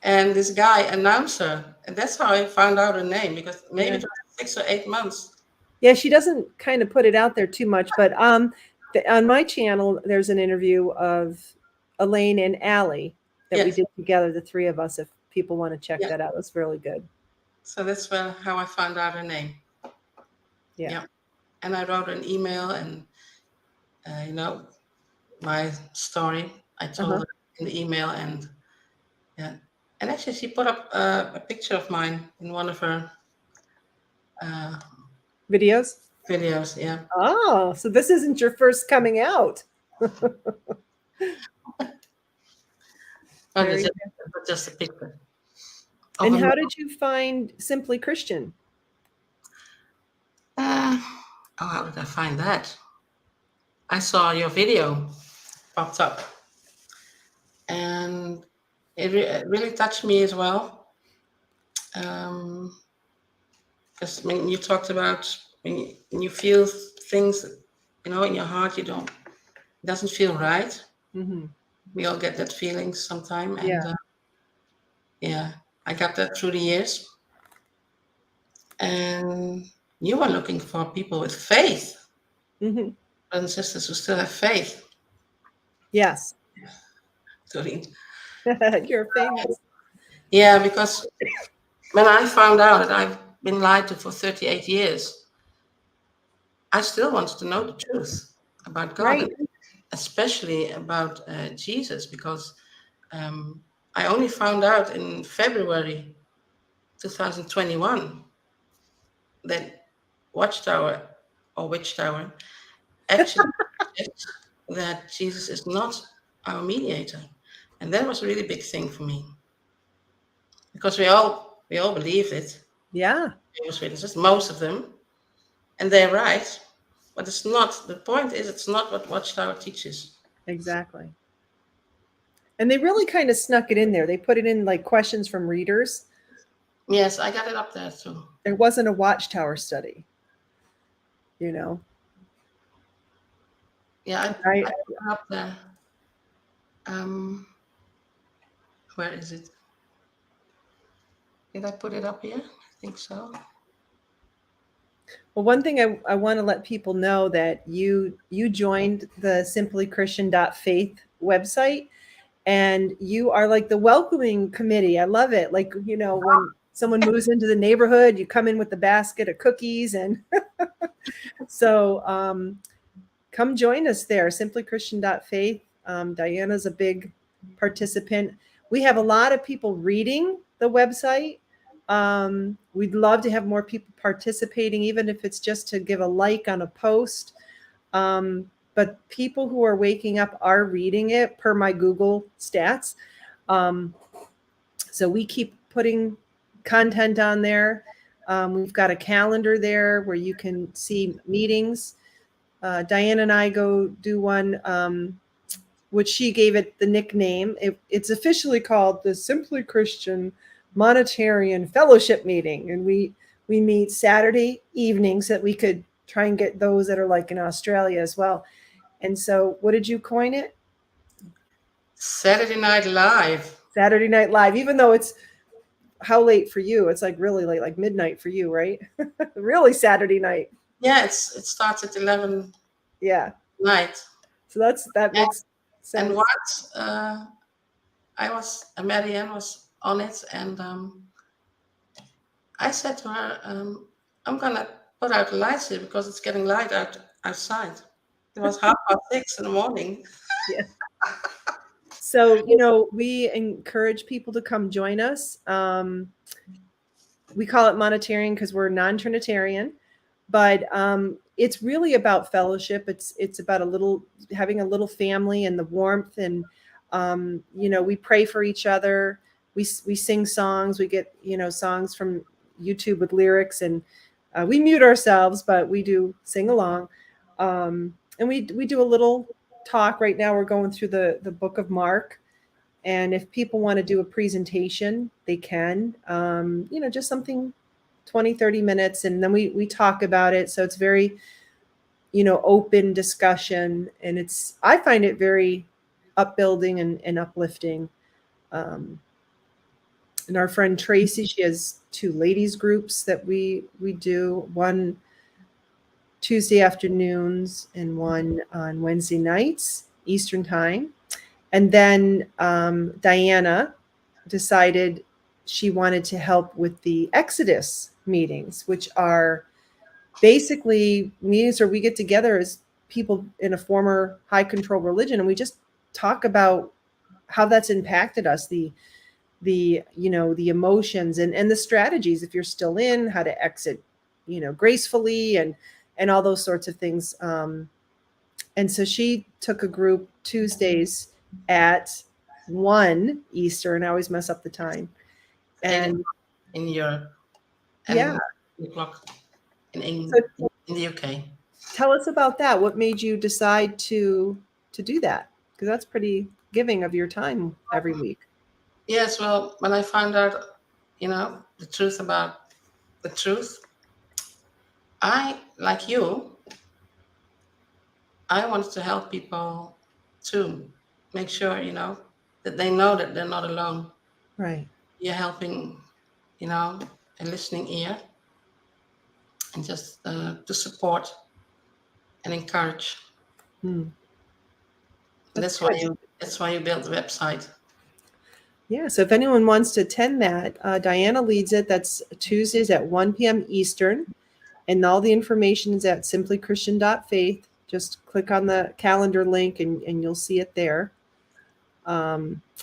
and this guy announced her, and that's how I found out her name because maybe Yeah. it was 6 or 8 months. Yeah. She doesn't kind of put it out there too much, but on my channel, there's an interview of Elaine and Allie that we Yes, did together, the three of us. If people want to check yeah. that out, it's really good. So that's how I found out her name. Yeah. Yeah, and I wrote an email and my story. I told Uh-huh. her in the email, and yeah, and actually she put up a picture of mine in one of her uh, Videos. videos. Yeah, Oh, so this isn't your first coming out. but it's Very just, good. but just a picture of And a. how did you find Simply Christian? Uh, oh, how did I find that? I saw your video popped up, and it really touched me as well. Because when you talked about when you feel things, in your heart, it doesn't feel right. Hmm. We all get that feeling sometime, and Yeah. yeah, I got that through the years, and You were looking for people with faith, Mhm. brothers and sisters who still have faith. Yes. Sorry. You're famous. Yeah, because when I found out that I've been lied to for 38 years, I still wanted to know the truth about God, Right. and especially about Jesus, because I only found out in February 2021 that Watchtower or Witchtower actually said that Jesus is not our mediator. And that was a really big thing for me, because we all believe it. Yeah, Jehovah's Witnesses, most of them, and they're right. But it's not. The point is, it's not what Watchtower teaches. exactly. And they really kind of snuck it in there. They put it in like questions from readers. Yes, I got it up there too. It wasn't a Watchtower study, you know. Yeah, I I put it up there. Um, where is it? Did I put it up here? I think so. Well, one thing I want to let people know that you joined the simplychristian.faith website, and you are like the welcoming committee. I love it. Like, you know, when someone moves into the neighborhood, you come in with a basket of cookies. And so come join us there, simplychristian.faith. Diana's a big participant. We have a lot of people reading the website. We'd love to have more people participating, even if it's just to give a like on a post. But people who are waking up are reading it per my Google stats. Um, so we keep putting content on there. We've got a calendar there where you can see meetings. Diane and I go do one, which she gave it the nickname. It's officially called the Simply Christian Monetarian Fellowship Meeting, and we meet Saturday evenings that we could try and get those that are like in Australia as well. And so, what did you coin it? Saturday Night Live. Saturday Night Live, even though it's how late for you? It's like really late, like midnight for you, right? Really Saturday night. Yeah, it starts at 11 Yeah. night. So that makes sense. And what Marianne was on it, and I said to her, I'm gonna put out the lights here because it's getting light outside. It was 6:30 in the morning. Yeah. So, you know, we encourage people to come join us. We call it monetarian because we're non-Trinitarian, but it's really about fellowship. It's about having a little family and the warmth, and you know, we pray for each other. We sing songs. We get, you know, songs from YouTube with lyrics, and we mute ourselves, but we do sing along. And we do a little talk. Right now we're going through the book of Mark, and if people want to do a presentation, they can, you know, just something 20-30 minutes, and then we talk about it. So it's very, you know, open discussion, and I find it very upbuilding and uplifting. And our friend Tracy, she has 2 ladies groups that we do, one Tuesday afternoons and one on Wednesday nights Eastern time. And then Diana decided she wanted to help with the Exodus meetings, which are basically meetings where we get together as people in a former high control religion, and we just talk about how that's impacted us, the you know, the emotions and the strategies, if you're still in, how to exit, you know, gracefully, and all those sorts of things. And so she took a group Tuesdays at 1 Eastern. I always mess up the time. And in Europe, yeah, and 8 o'clock in so the UK. tell us about that. What made you decide to do that? Because that's pretty giving of your time every week. Yes, well, when I found out, you know, the truth about the truth, I, like you, I wanted to help people to make sure, you know that they're not alone. Right. You're helping, you know, a listening ear. and just to support and encourage. Hmm. That's good. why you built the website. Yeah, so if anyone wants to attend that, Diana leads it. That's Tuesdays at 1 p.m. Eastern, and all the information is at simplychristian.faith. Just click on the calendar link and you'll see it there.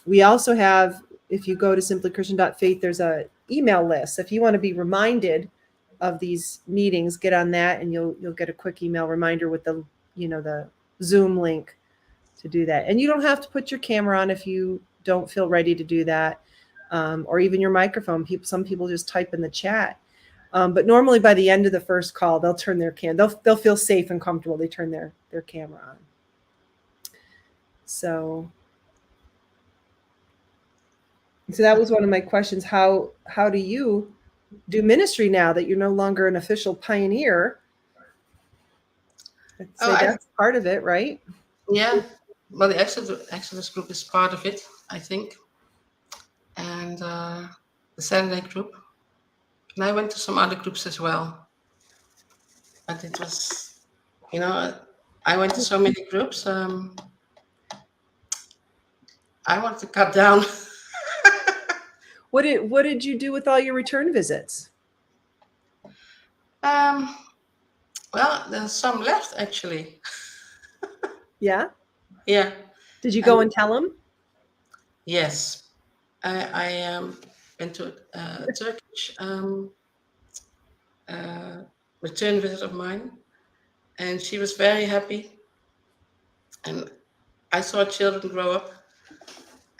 We also have, if you go to simplychristian.faith, there's a email list. If you want to be reminded of these meetings, get on that and you'll get a quick email reminder with the Zoom link to do that. And you don't have to put your camera on if you don't feel ready to do that, or even your microphone. Some people just type in the chat. But normally by the end of the first call, they'll turn their they'll feel safe and comfortable. They turn their camera on. So that was one of my questions. How do you do ministry now that you're no longer an official pioneer? I'd say that's part of it, right? Yeah. Well, the Exodus group is part of it, I think. And the Saturday group. And I went to some other groups as well. But it was, I went to so many groups. I wanted to cut down. What did you do with all your return visits? Well, there's some left actually. Yeah. Yeah. Did you go and tell them? Yes, I went to a Turkish return visit of mine, and she was very happy. And I saw children grow up,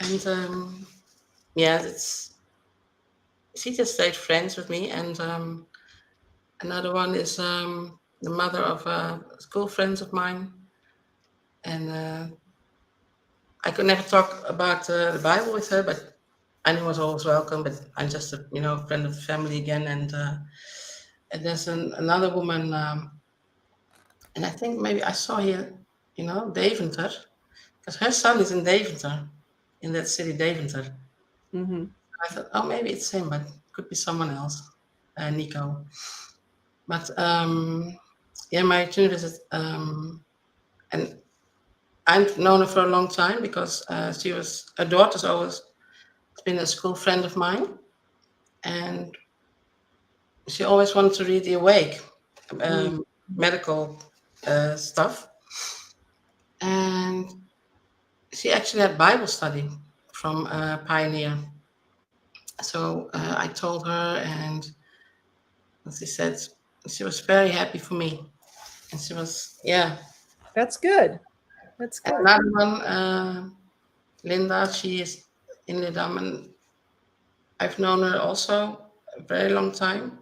and she just stayed friends with me. And another one is the mother of school friends of mine, and I could never talk about the Bible with her, but I knew I was always welcome. But I'm just a friend of the family again, and there's another woman, and I think maybe I saw here, Deventer, because her son is in Deventer, in that city, Deventer. Mm-hmm. I thought, oh, maybe it's him, but it could be someone else, Nico. But my return visit, and I've known her for a long time because her daughter's always been a school friend of mine, and she always wanted to read the Awake, medical stuff, and she actually had Bible study from Pioneer. So I told her, and she said she was very happy for me, and she was That's good. That's good. Another one, Linda, she is in Lidam, and I've known her also a very long time,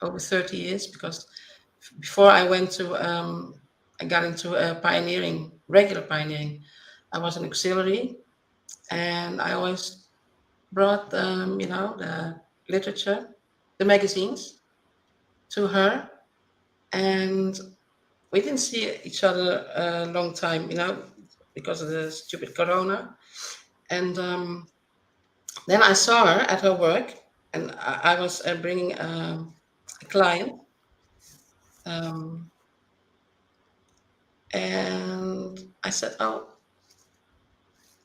over 30 years, because before I got into regular pioneering, I was an auxiliary, and I always brought, the literature, the magazines to her, and we didn't see each other a long time, because of the stupid Corona. And then I saw her at her work, and I was bringing a client, and I said, "Oh,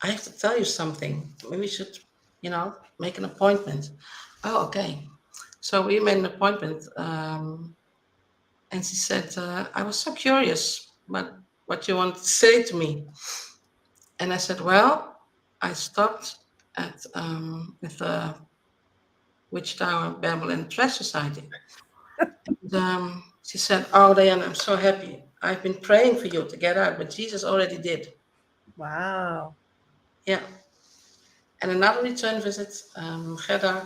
I have to tell you something. Maybe we should, make an appointment." Oh, okay. So we made an appointment, and she said, "I was so curious, but what you want to say to me?" And I said, "Well, I stopped at with the Watchtower Bible and Trash Society." And, she said, "Oh, Diane, I'm so happy. I've been praying for you to get out, but Jesus already did." Wow. Yeah. And another return visit, Gerda,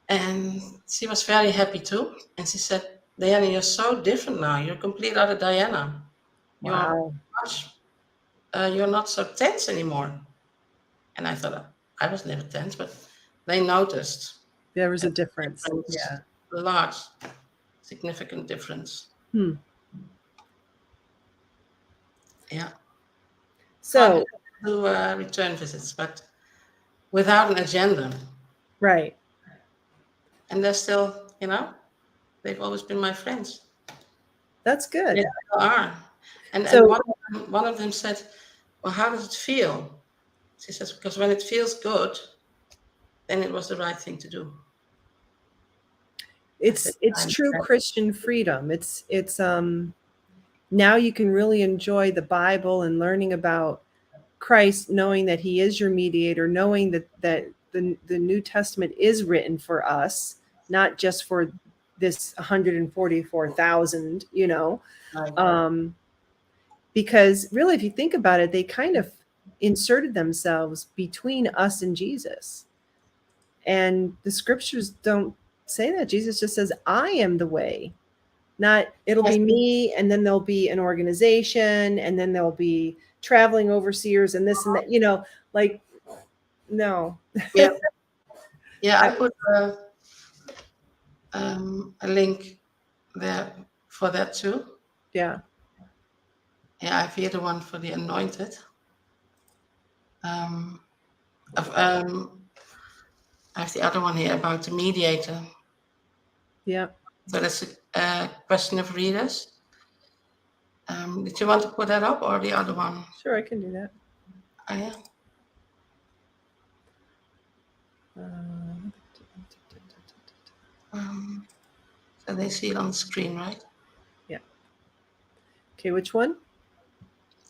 and she was very happy too. And she said, "Diana, you're so different now. You're a complete other Diana. Wow. You're not so tense anymore." And I thought, I was never tense, but they noticed. There was a difference. Yeah. A large, significant difference. Yeah. So do return visits, but without an agenda. Right. And they're still, They've always been my friends. That's good. They still are. And So- one of them said, "Well, how does it feel?" She says, "Because when it feels good, then it was the right thing to do." It's true Christian freedom. It's now you can really enjoy the Bible and learning about Christ, knowing that he is your mediator, knowing that the New Testament is written for us, not just for this 144,000, Right. because really, if you think about it, they kind of inserted themselves between us and Jesus. And the scriptures don't say that. Jesus just says, I am the way. Not it'll be me, and then there'll be an organization, and then there'll be traveling overseers and this and that, like, no. Yeah. Yeah, I put a link there for that too. Yeah. Yeah, I have here the one for the anointed. I have the other one here about the mediator. Yeah. So that's a question of readers. Did you want to put that up or the other one? Sure, I can do that. Oh, yeah. So they see it on the screen, right? Yeah. Okay, which one?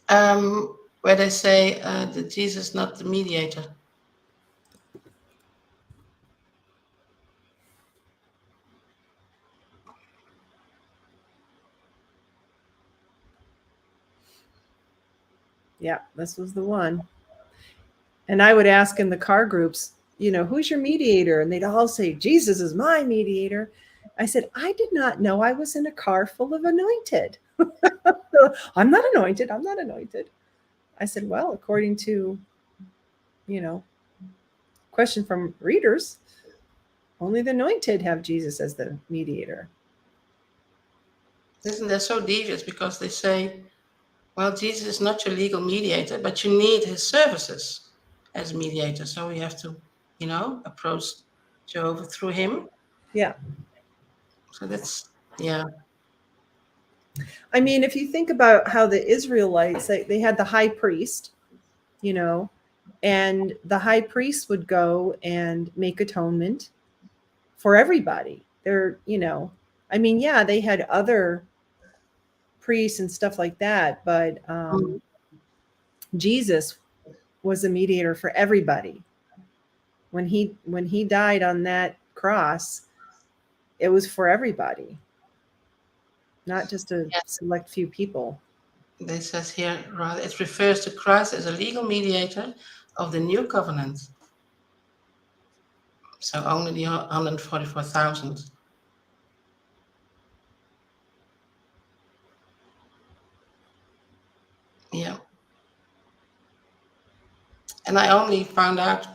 Where they say that Jesus is not the mediator. Yeah, this was the one. And I would ask in the car groups, who's your mediator? And they'd all say, Jesus is my mediator. I said, I did not know I was in a car full of anointed. I'm not anointed. I'm not anointed. I said, well, according to, question from readers, only the anointed have Jesus as the mediator. Isn't that so devious? Because they say, well, Jesus is not your legal mediator, but you need his services as mediator. So you have to, approach Jehovah through him. Yeah. So that's, yeah. I mean, if you think about how the Israelites, they had the high priest, and the high priest would go and make atonement for everybody. I mean, yeah, they had other priests and stuff like that, but Jesus was a mediator for everybody. When he died on that cross, it was for everybody, not just a select few people. It says here, rather, it refers to Christ as a legal mediator of the new covenant. So only the 144,000. Yeah. And I only found out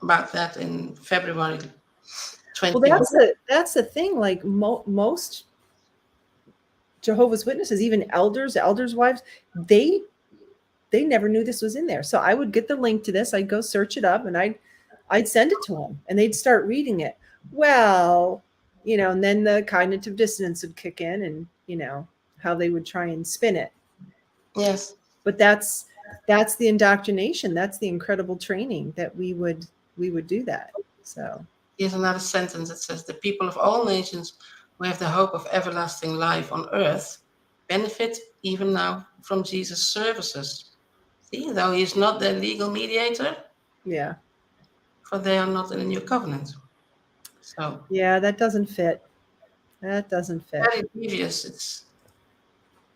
about that in February 20. Well, that's the thing. Like most Jehovah's Witnesses, even elders' wives, they never knew this was in there. So I would get the link to this. I'd go search it up, and I'd send it to them, and they'd start reading it. Well, and then the cognitive dissonance would kick in, and how they would try and spin it. Yes. But that's the indoctrination. That's the incredible training that we would do that. So Here's another sentence that says, the people of all nations who have the hope of everlasting life on earth benefit even now from Jesus' services. See, though he is not their legal mediator, yeah, for they are not in a new covenant. So yeah, that doesn't fit. That doesn't fit. Very devious. It's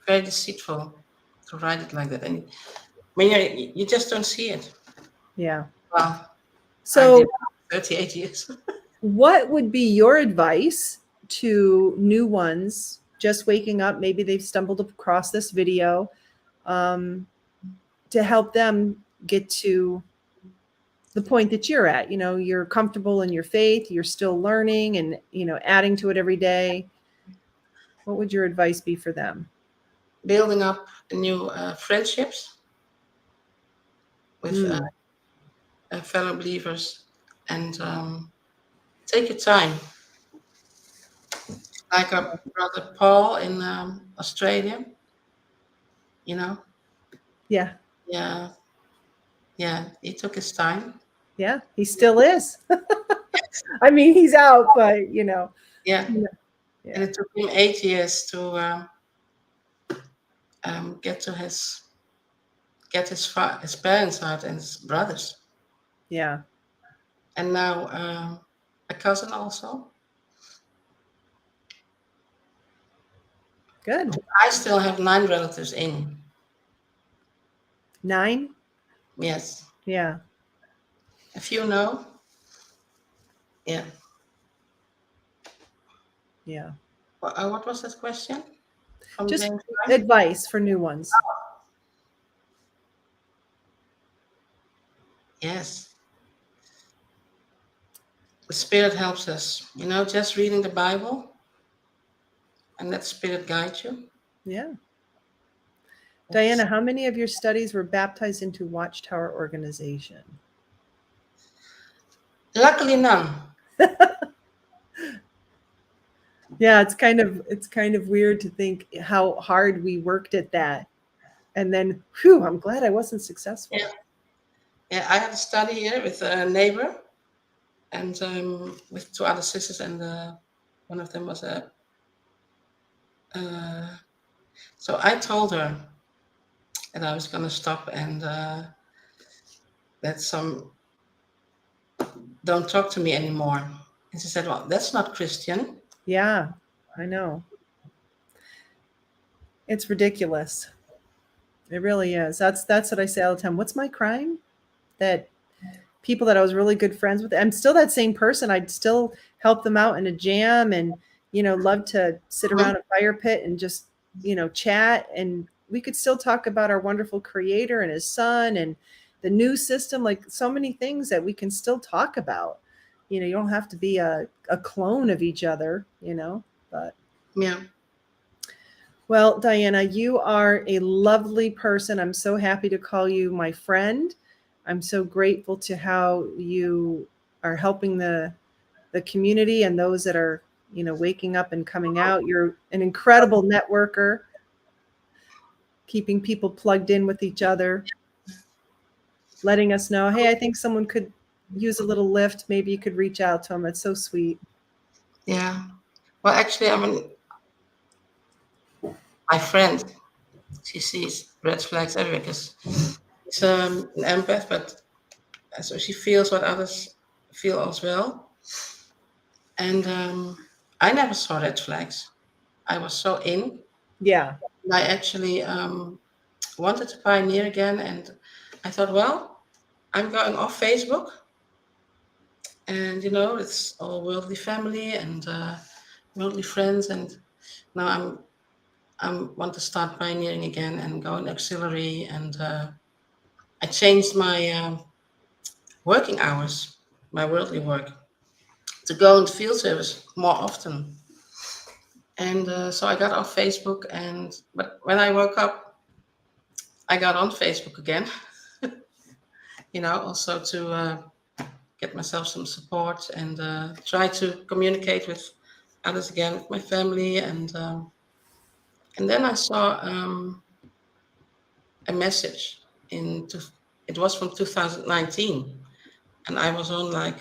very deceitful to write it like that. And when you just don't see it. Yeah. Well, So 38 years. what would be your advice to new ones just waking up? Maybe they've stumbled across this video, to help them get to the point that you're at. You're comfortable in your faith, you're still learning and adding to it every day. What would your advice be for them? Building up new friendships with fellow believers, and take your time. Like our brother Paul in Australia, you know. Yeah. Yeah, yeah, he took his time. Yeah. He still is. I mean, he's out, but Yeah, and yeah. it took him 8 years to get to his parents out and his brothers, Yeah. and now a cousin also. Good. I still have 9 relatives in. 9. Yes, Yeah. a few know. Yeah. Yeah. What was that question from Just James? advice for new ones. Yes, the Spirit helps us. Just reading the Bible and let Spirit guide you. Yeah. That's Diana, how many of your studies were baptized into Watchtower organization? luckily none. Yeah, it's kind of weird to think how hard we worked at that. And then, whew, I'm glad I wasn't successful. Yeah, yeah. I had a study here with a neighbor and with 2 other sisters, and one of them was a. So I told her that I was going to stop and that some don't talk to me anymore. And she said, "Well, that's not Christian." Yeah, I know. It's ridiculous. It really is. That's what I say all the time. What's my crime? That people that I was really good friends with, I'm still that same person. I'd still help them out in a jam and, love to sit Mhm. around a fire pit and just, chat. And we could still talk about our wonderful creator and his son and the new system, like so many things that we can still talk about. You don't have to be a clone of each other, but Yeah, well, Diana, you are a lovely person. I'm so happy to call you my friend. I'm so grateful to how you are helping the community and those that are, waking up and coming out. You're an incredible networker, keeping people plugged in with each other, letting us know, hey, I think someone could use a little lift. Maybe you could reach out to them. It's so sweet. yeah. Well, actually, my friend, she sees red flags everywhere because she's an empath, but so she feels what others feel as well. And I never saw red flags. I was so in. Yeah. I actually wanted to pioneer again, and I thought, well, I'm going off Facebook, and it's all worldly family and worldly friends, and now I want to start pioneering again and go in auxiliary, and I changed my working hours, my worldly work, to go in field service more often. And so I got off Facebook, but when I woke up, I got on Facebook again. Also to get myself some support and try to communicate with others again, with my family, and then I saw a message it was from 2019, and I was on like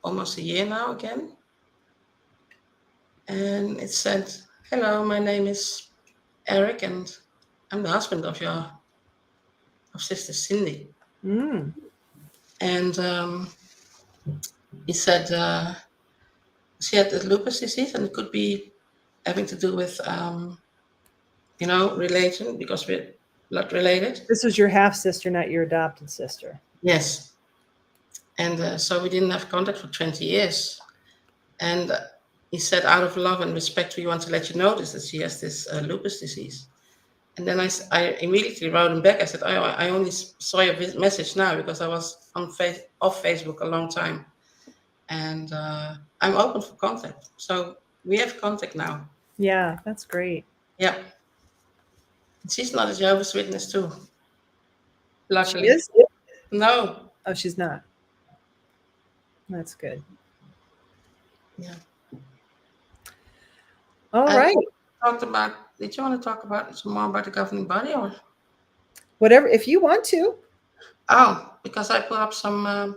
almost a year now again, and it said, "Hello, my name is Eric, and I'm the husband of Sister Cindy." Mm. And he said she had the lupus disease, and it could be having to do with religion because we're blood related. This was your half sister, not your adopted sister. Yes, and so we didn't have contact for 20 years. And he said, out of love and respect, we want to let you know that she has this lupus disease. And then I immediately wrote him back. I said, I only saw your message now because I was off Facebook a long time. And I'm open for contact. So we have contact now. Yeah, that's great. Yeah. She's not a Jehovah's Witness too, She luckily. is? No. Oh, she's not. That's good. Yeah. All And right. talked about. Did you want to talk about some more about the governing body, or? Whatever, if you want to. Oh, because I put up some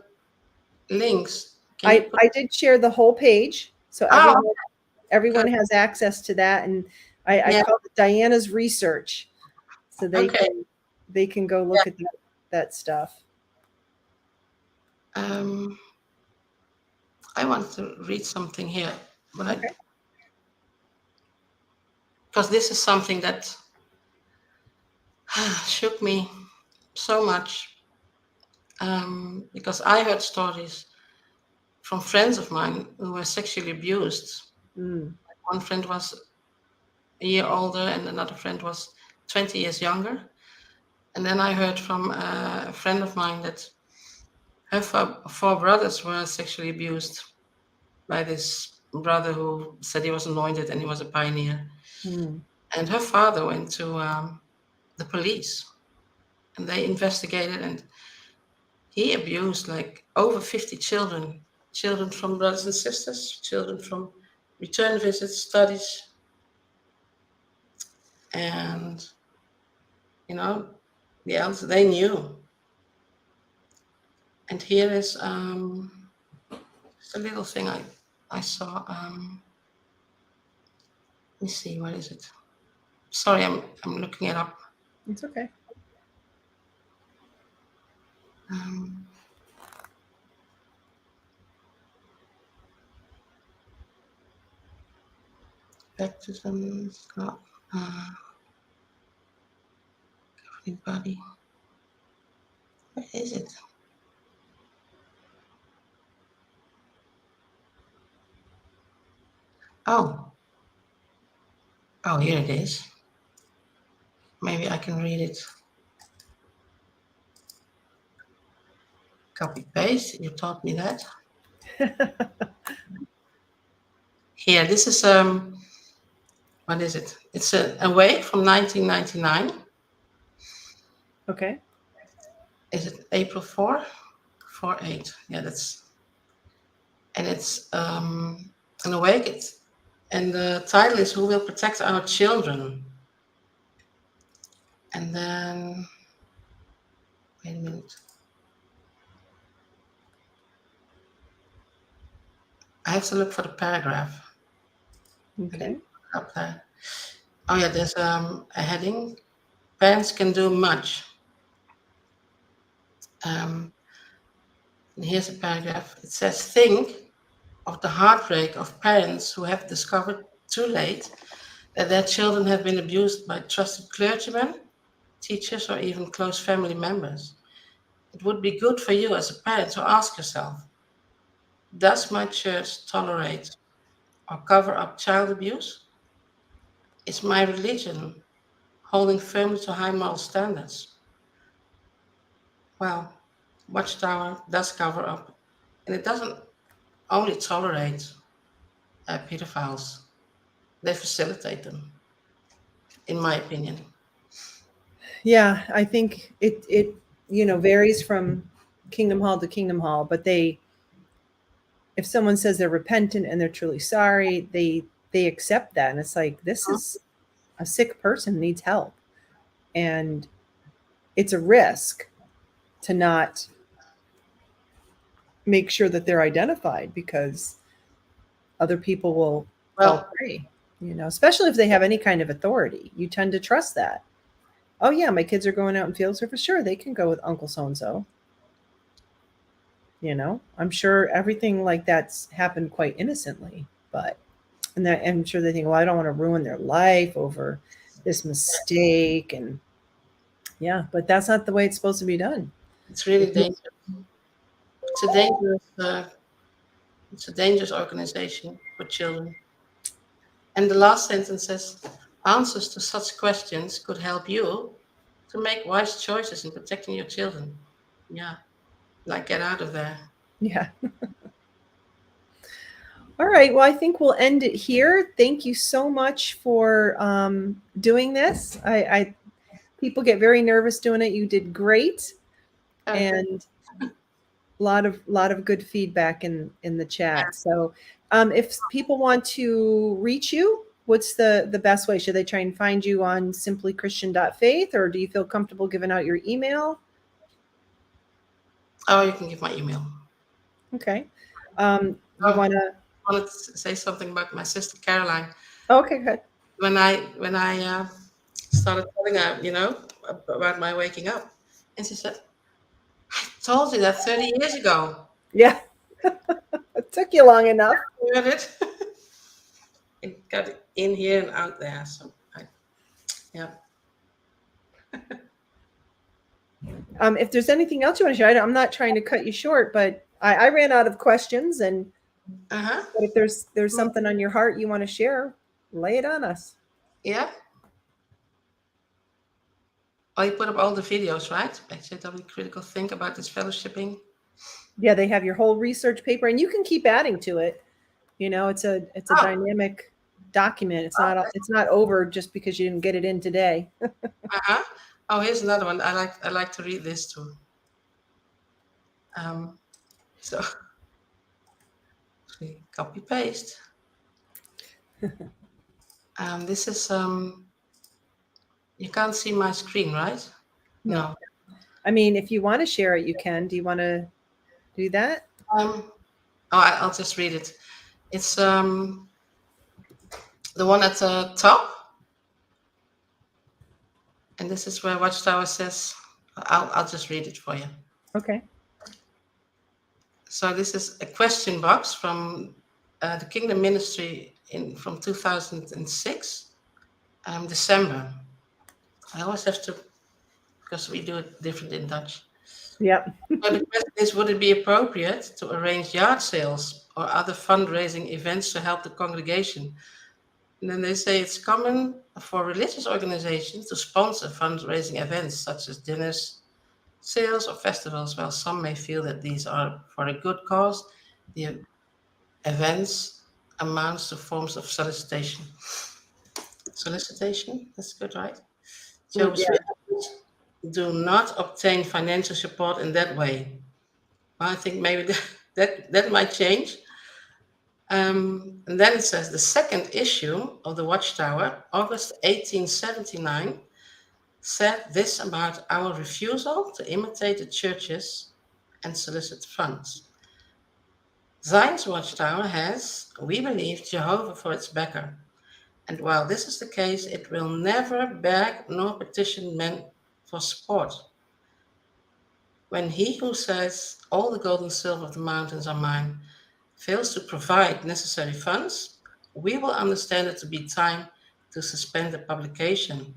links. Can you put? I did share the whole page, so Oh, everyone good. has access to that, and I Yeah. call it Diana's research, so Okay. they can go look at that stuff. Um, I want to read something here, but I Okay. because this is something that shook me so much. Because I heard stories from friends of mine who were sexually abused. Mm. One friend was a year older, and another friend was 20 years younger. And then I heard from a friend of mine that her four brothers were sexually abused by this brother who said he was anointed and he was a pioneer. Mm. And her father went to the police, and they investigated, and he abused like over 50 children, children from brothers and sisters, children from return visits, studies, and you know, the elders, they knew. And here is just a little thing I saw. Let me see, what is it? Sorry, I'm looking it up. It's okay. Um, Baptism, God, everybody. Where is it? Oh, oh, here it is. Maybe I can read it. Copy paste. You taught me that. Here, this is what is it? It's awake from 1999. Okay. Is it April 4? 4/8. Yeah, that's, and it's an awake. And the title is "Who Will Protect Our Children?" And then, wait a minute. I have to look for the paragraph. I Okay. didn't put it up there. Oh yeah, there's a heading. Parents can do much. And here's a paragraph. It says, "Think of the heartbreak of parents who have discovered too late that their children have been abused by trusted clergymen, teachers, or even close family members. It would be good for you as a parent to ask yourself, does my church tolerate or cover up child abuse? Is my religion holding firmly to high moral standards?" Well, Watchtower does cover up, and it doesn't only tolerate pedophiles, they facilitate them, in my opinion. Yeah, I think it varies from kingdom hall to kingdom hall, but if someone says they're repentant and they're truly sorry, they accept that, and it's like, this is a sick person, needs help, and it's a risk to not make sure that they're identified, because other people will fall Well, prey, especially if they have any kind of authority. You tend to trust that. Oh yeah, my kids are going out in field service, sure, they can go with uncle so and so. I'm sure everything like that's happened quite innocently, but and that I'm sure they think, well, I don't want to ruin their life over this mistake. And yeah, but that's not the way it's supposed to be done. it's really If you- dangerous. It's a dangerous, it's a dangerous organization for children. And the last sentence says, answers to such questions could help you to make wise choices in protecting your children. Yeah, like get out of there. yeah. All right. Well, I think we'll end it here. Thank you so much for doing this. I people get very nervous doing it. You did great, Okay. and lot of good feedback in the chat. So, if people want to reach you, What's the best way? Should they try and find you on simplychristian.faith, or do you feel comfortable giving out your email? Oh, you can give my email. Okay. You want to? I wanted to say something about my sister Caroline. Okay, good. When I started telling her, about my waking up, and she said, "I told you that 30 years ago." Yeah. It took you long enough. You heard it? It got in here and out there. So, yeah. If there's anything else you want to share, I'm not trying to cut you short, but I ran out of questions. And Uh-huh. but if there's something on your heart you want to share, lay it on us. Yeah. Oh, you put up all the videos, right? XJW Critical Think about this fellowshipping. Yeah, they have your whole research paper, and you can keep adding to it. It's a dynamic document. It's not over just because you didn't get it in today. Uh-huh. Oh, here's another one. I like to read this too. So copy paste. This is you can't see my screen, right? No. I mean, if you want to share it, you can. Do you want to do that? I'll just read it. It's the one at the top. And this is where Watchtower says, I'll just read it for you. Okay. So this is a question box from the Kingdom Ministry from 2006, December. I always have to, because we do it different in Dutch. Yep. So the question is, would it be appropriate to arrange yard sales or other fundraising events to help the congregation? And then they say it's common for religious organizations to sponsor fundraising events such as dinners, sales, or festivals. While some may feel that these are for a good cause, the events amounts to forms of solicitation. Solicitation, that's good, right? Jehovah's Witnesses do not obtain financial support in that way. Well, I think maybe that might change. And then it says the second issue of the Watchtower, August 1879, said this about our refusal to imitate the churches and solicit funds. Zion's Watchtower has, we believe, Jehovah for its backer. And while this is the case, it will never beg nor petition men for support. When he who says, all the gold and silver of the mountains are mine, fails to provide necessary funds, we will understand it to be time to suspend the publication.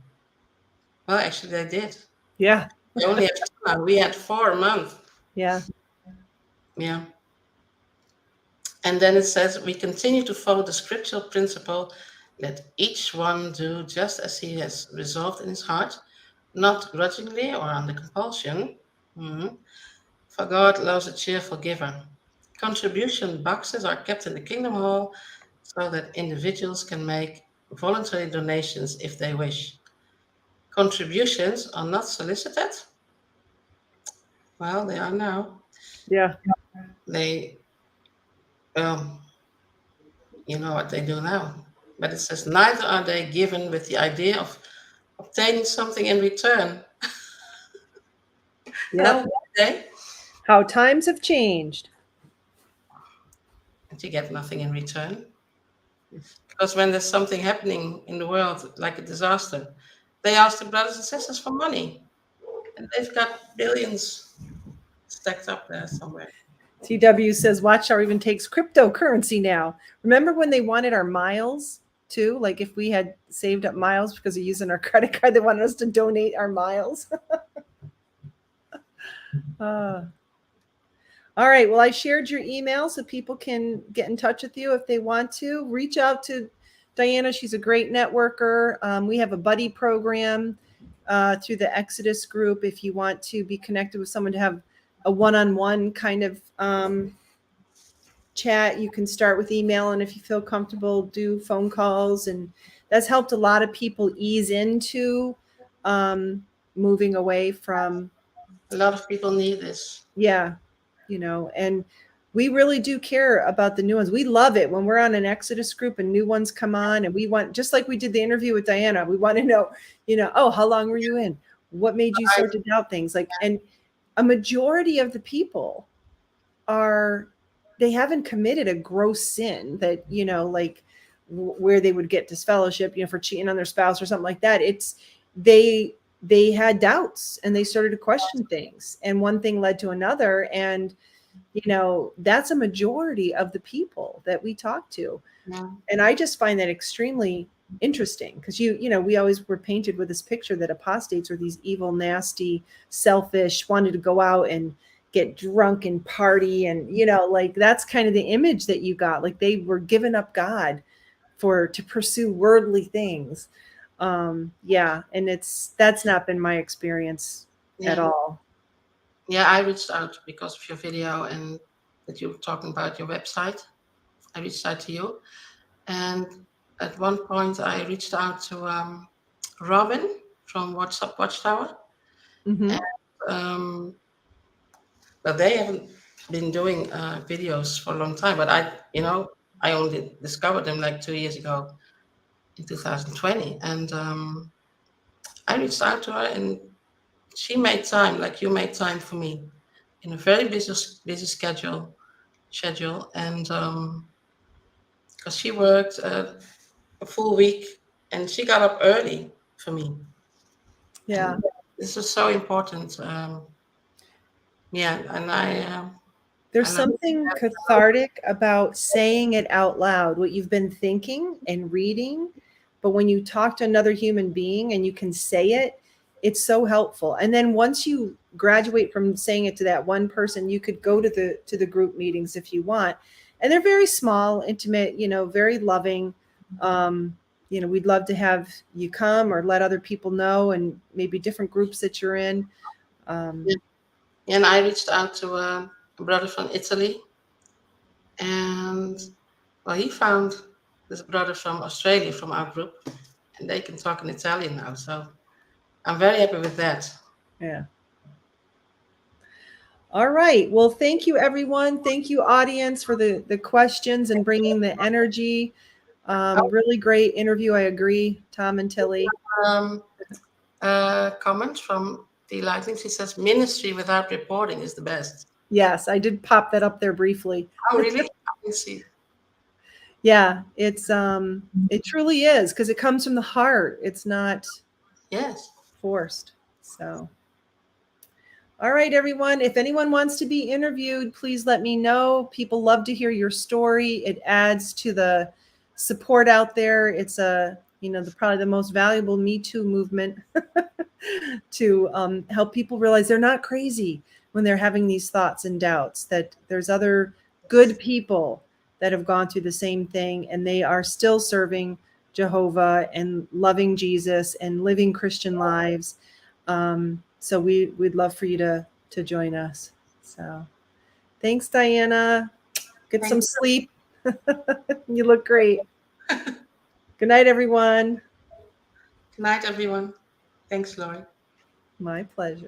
Well, actually, they did. Yeah. They only have 2 now. We had 4 a month. Yeah. Yeah. And then it says, we continue to follow the scriptural principle, let each one do just as he has resolved in his heart, not grudgingly or under compulsion. For God loves a cheerful giver. Contribution boxes are kept in the Kingdom Hall so that individuals can make voluntary donations if they wish. Contributions are not solicited. Well, they are now. Yeah. They, you know what they do now. But it says neither are they given with the idea of obtaining something in return. Yeah. How times have changed. And you get nothing in return. Because when there's something happening in the world, like a disaster, they ask the brothers and sisters for money. And they've got billions stacked up there somewhere. TW says Watchtower even takes cryptocurrency now. Remember when they wanted our miles too? Like if we had saved up miles because of using our credit card, they wanted us to donate our miles. All right. Well, I shared your email so people can get in touch with you if they want to. Reach out to Diana. She's a great networker. We have a buddy program through the Exodus group. If you want to be connected with someone to have a one-on-one kind of chat, you can start with email. And if you feel comfortable, do phone calls. And that's helped a lot of people ease into moving away from. A lot of people need this. Yeah. And we really do care about the new ones. We love it when we're on an Exodus group and new ones come on, and we want, just like we did the interview with Diana, we want to know, oh, how long were you in? What made you start to doubt things? Like, and a majority of the people they haven't committed a gross sin that, like where they would get disfellowship, for cheating on their spouse or something like that. It's they had doubts and they started to question things, and one thing led to another. And that's a majority of the people that we talk to. Yeah. And I just find that extremely interesting, because we always were painted with this picture that apostates are these evil, nasty, selfish, wanted to go out and get drunk and party, and like that's kind of the image that you got, like they were giving up God to pursue worldly things. Yeah, and that's not been my experience at all. Yeah, I reached out because of your video and that you were talking about your website. I reached out to you, and at one point I reached out to Robin from Watchtower, Mm-hmm. and, but they haven't been doing videos for a long time. But I only discovered them like 2 years ago in 2020, and I reached out to her, and she made time, like you made time for me, in a very busy schedule, and because she worked a full week, and she got up early for me. Yeah. And this is so important. Yeah, and There's I love something cathartic about saying it out loud, what you've been thinking and reading. But when you talk to another human being and you can say it, it's so helpful. And then once you graduate from saying it to that one person, you could go to the group meetings if you want. And they're very small, intimate, very loving. We'd love to have you come or let other people know, and maybe different groups that you're in. And I reached out to a brother from Italy, and well, he found this brother from Australia from our group, and they can talk in Italian now. So I'm very happy with that. Yeah. All right. Well, thank you, everyone. Thank you, audience, for the questions and bringing the energy. Really great interview. I agree, Tom and Tilly. Comment from the Lightning. She says, "Ministry without reporting is the best." Yes, I did pop that up there briefly. Oh, really? I can see. Yeah, it truly is, because it comes from the heart. It's not forced. So, all right, everyone. If anyone wants to be interviewed, please let me know. People love to hear your story. It adds to the support out there. It's probably the most valuable Me Too movement to help people realize they're not crazy when they're having these thoughts and doubts, that there's other good people that have gone through the same thing, and they are still serving Jehovah and loving Jesus and living Christian lives. So we'd love for you to join us. So thanks, Diana. Get some sleep. You look great. Good night, everyone. Good night, everyone. Thanks, Laurie. My pleasure.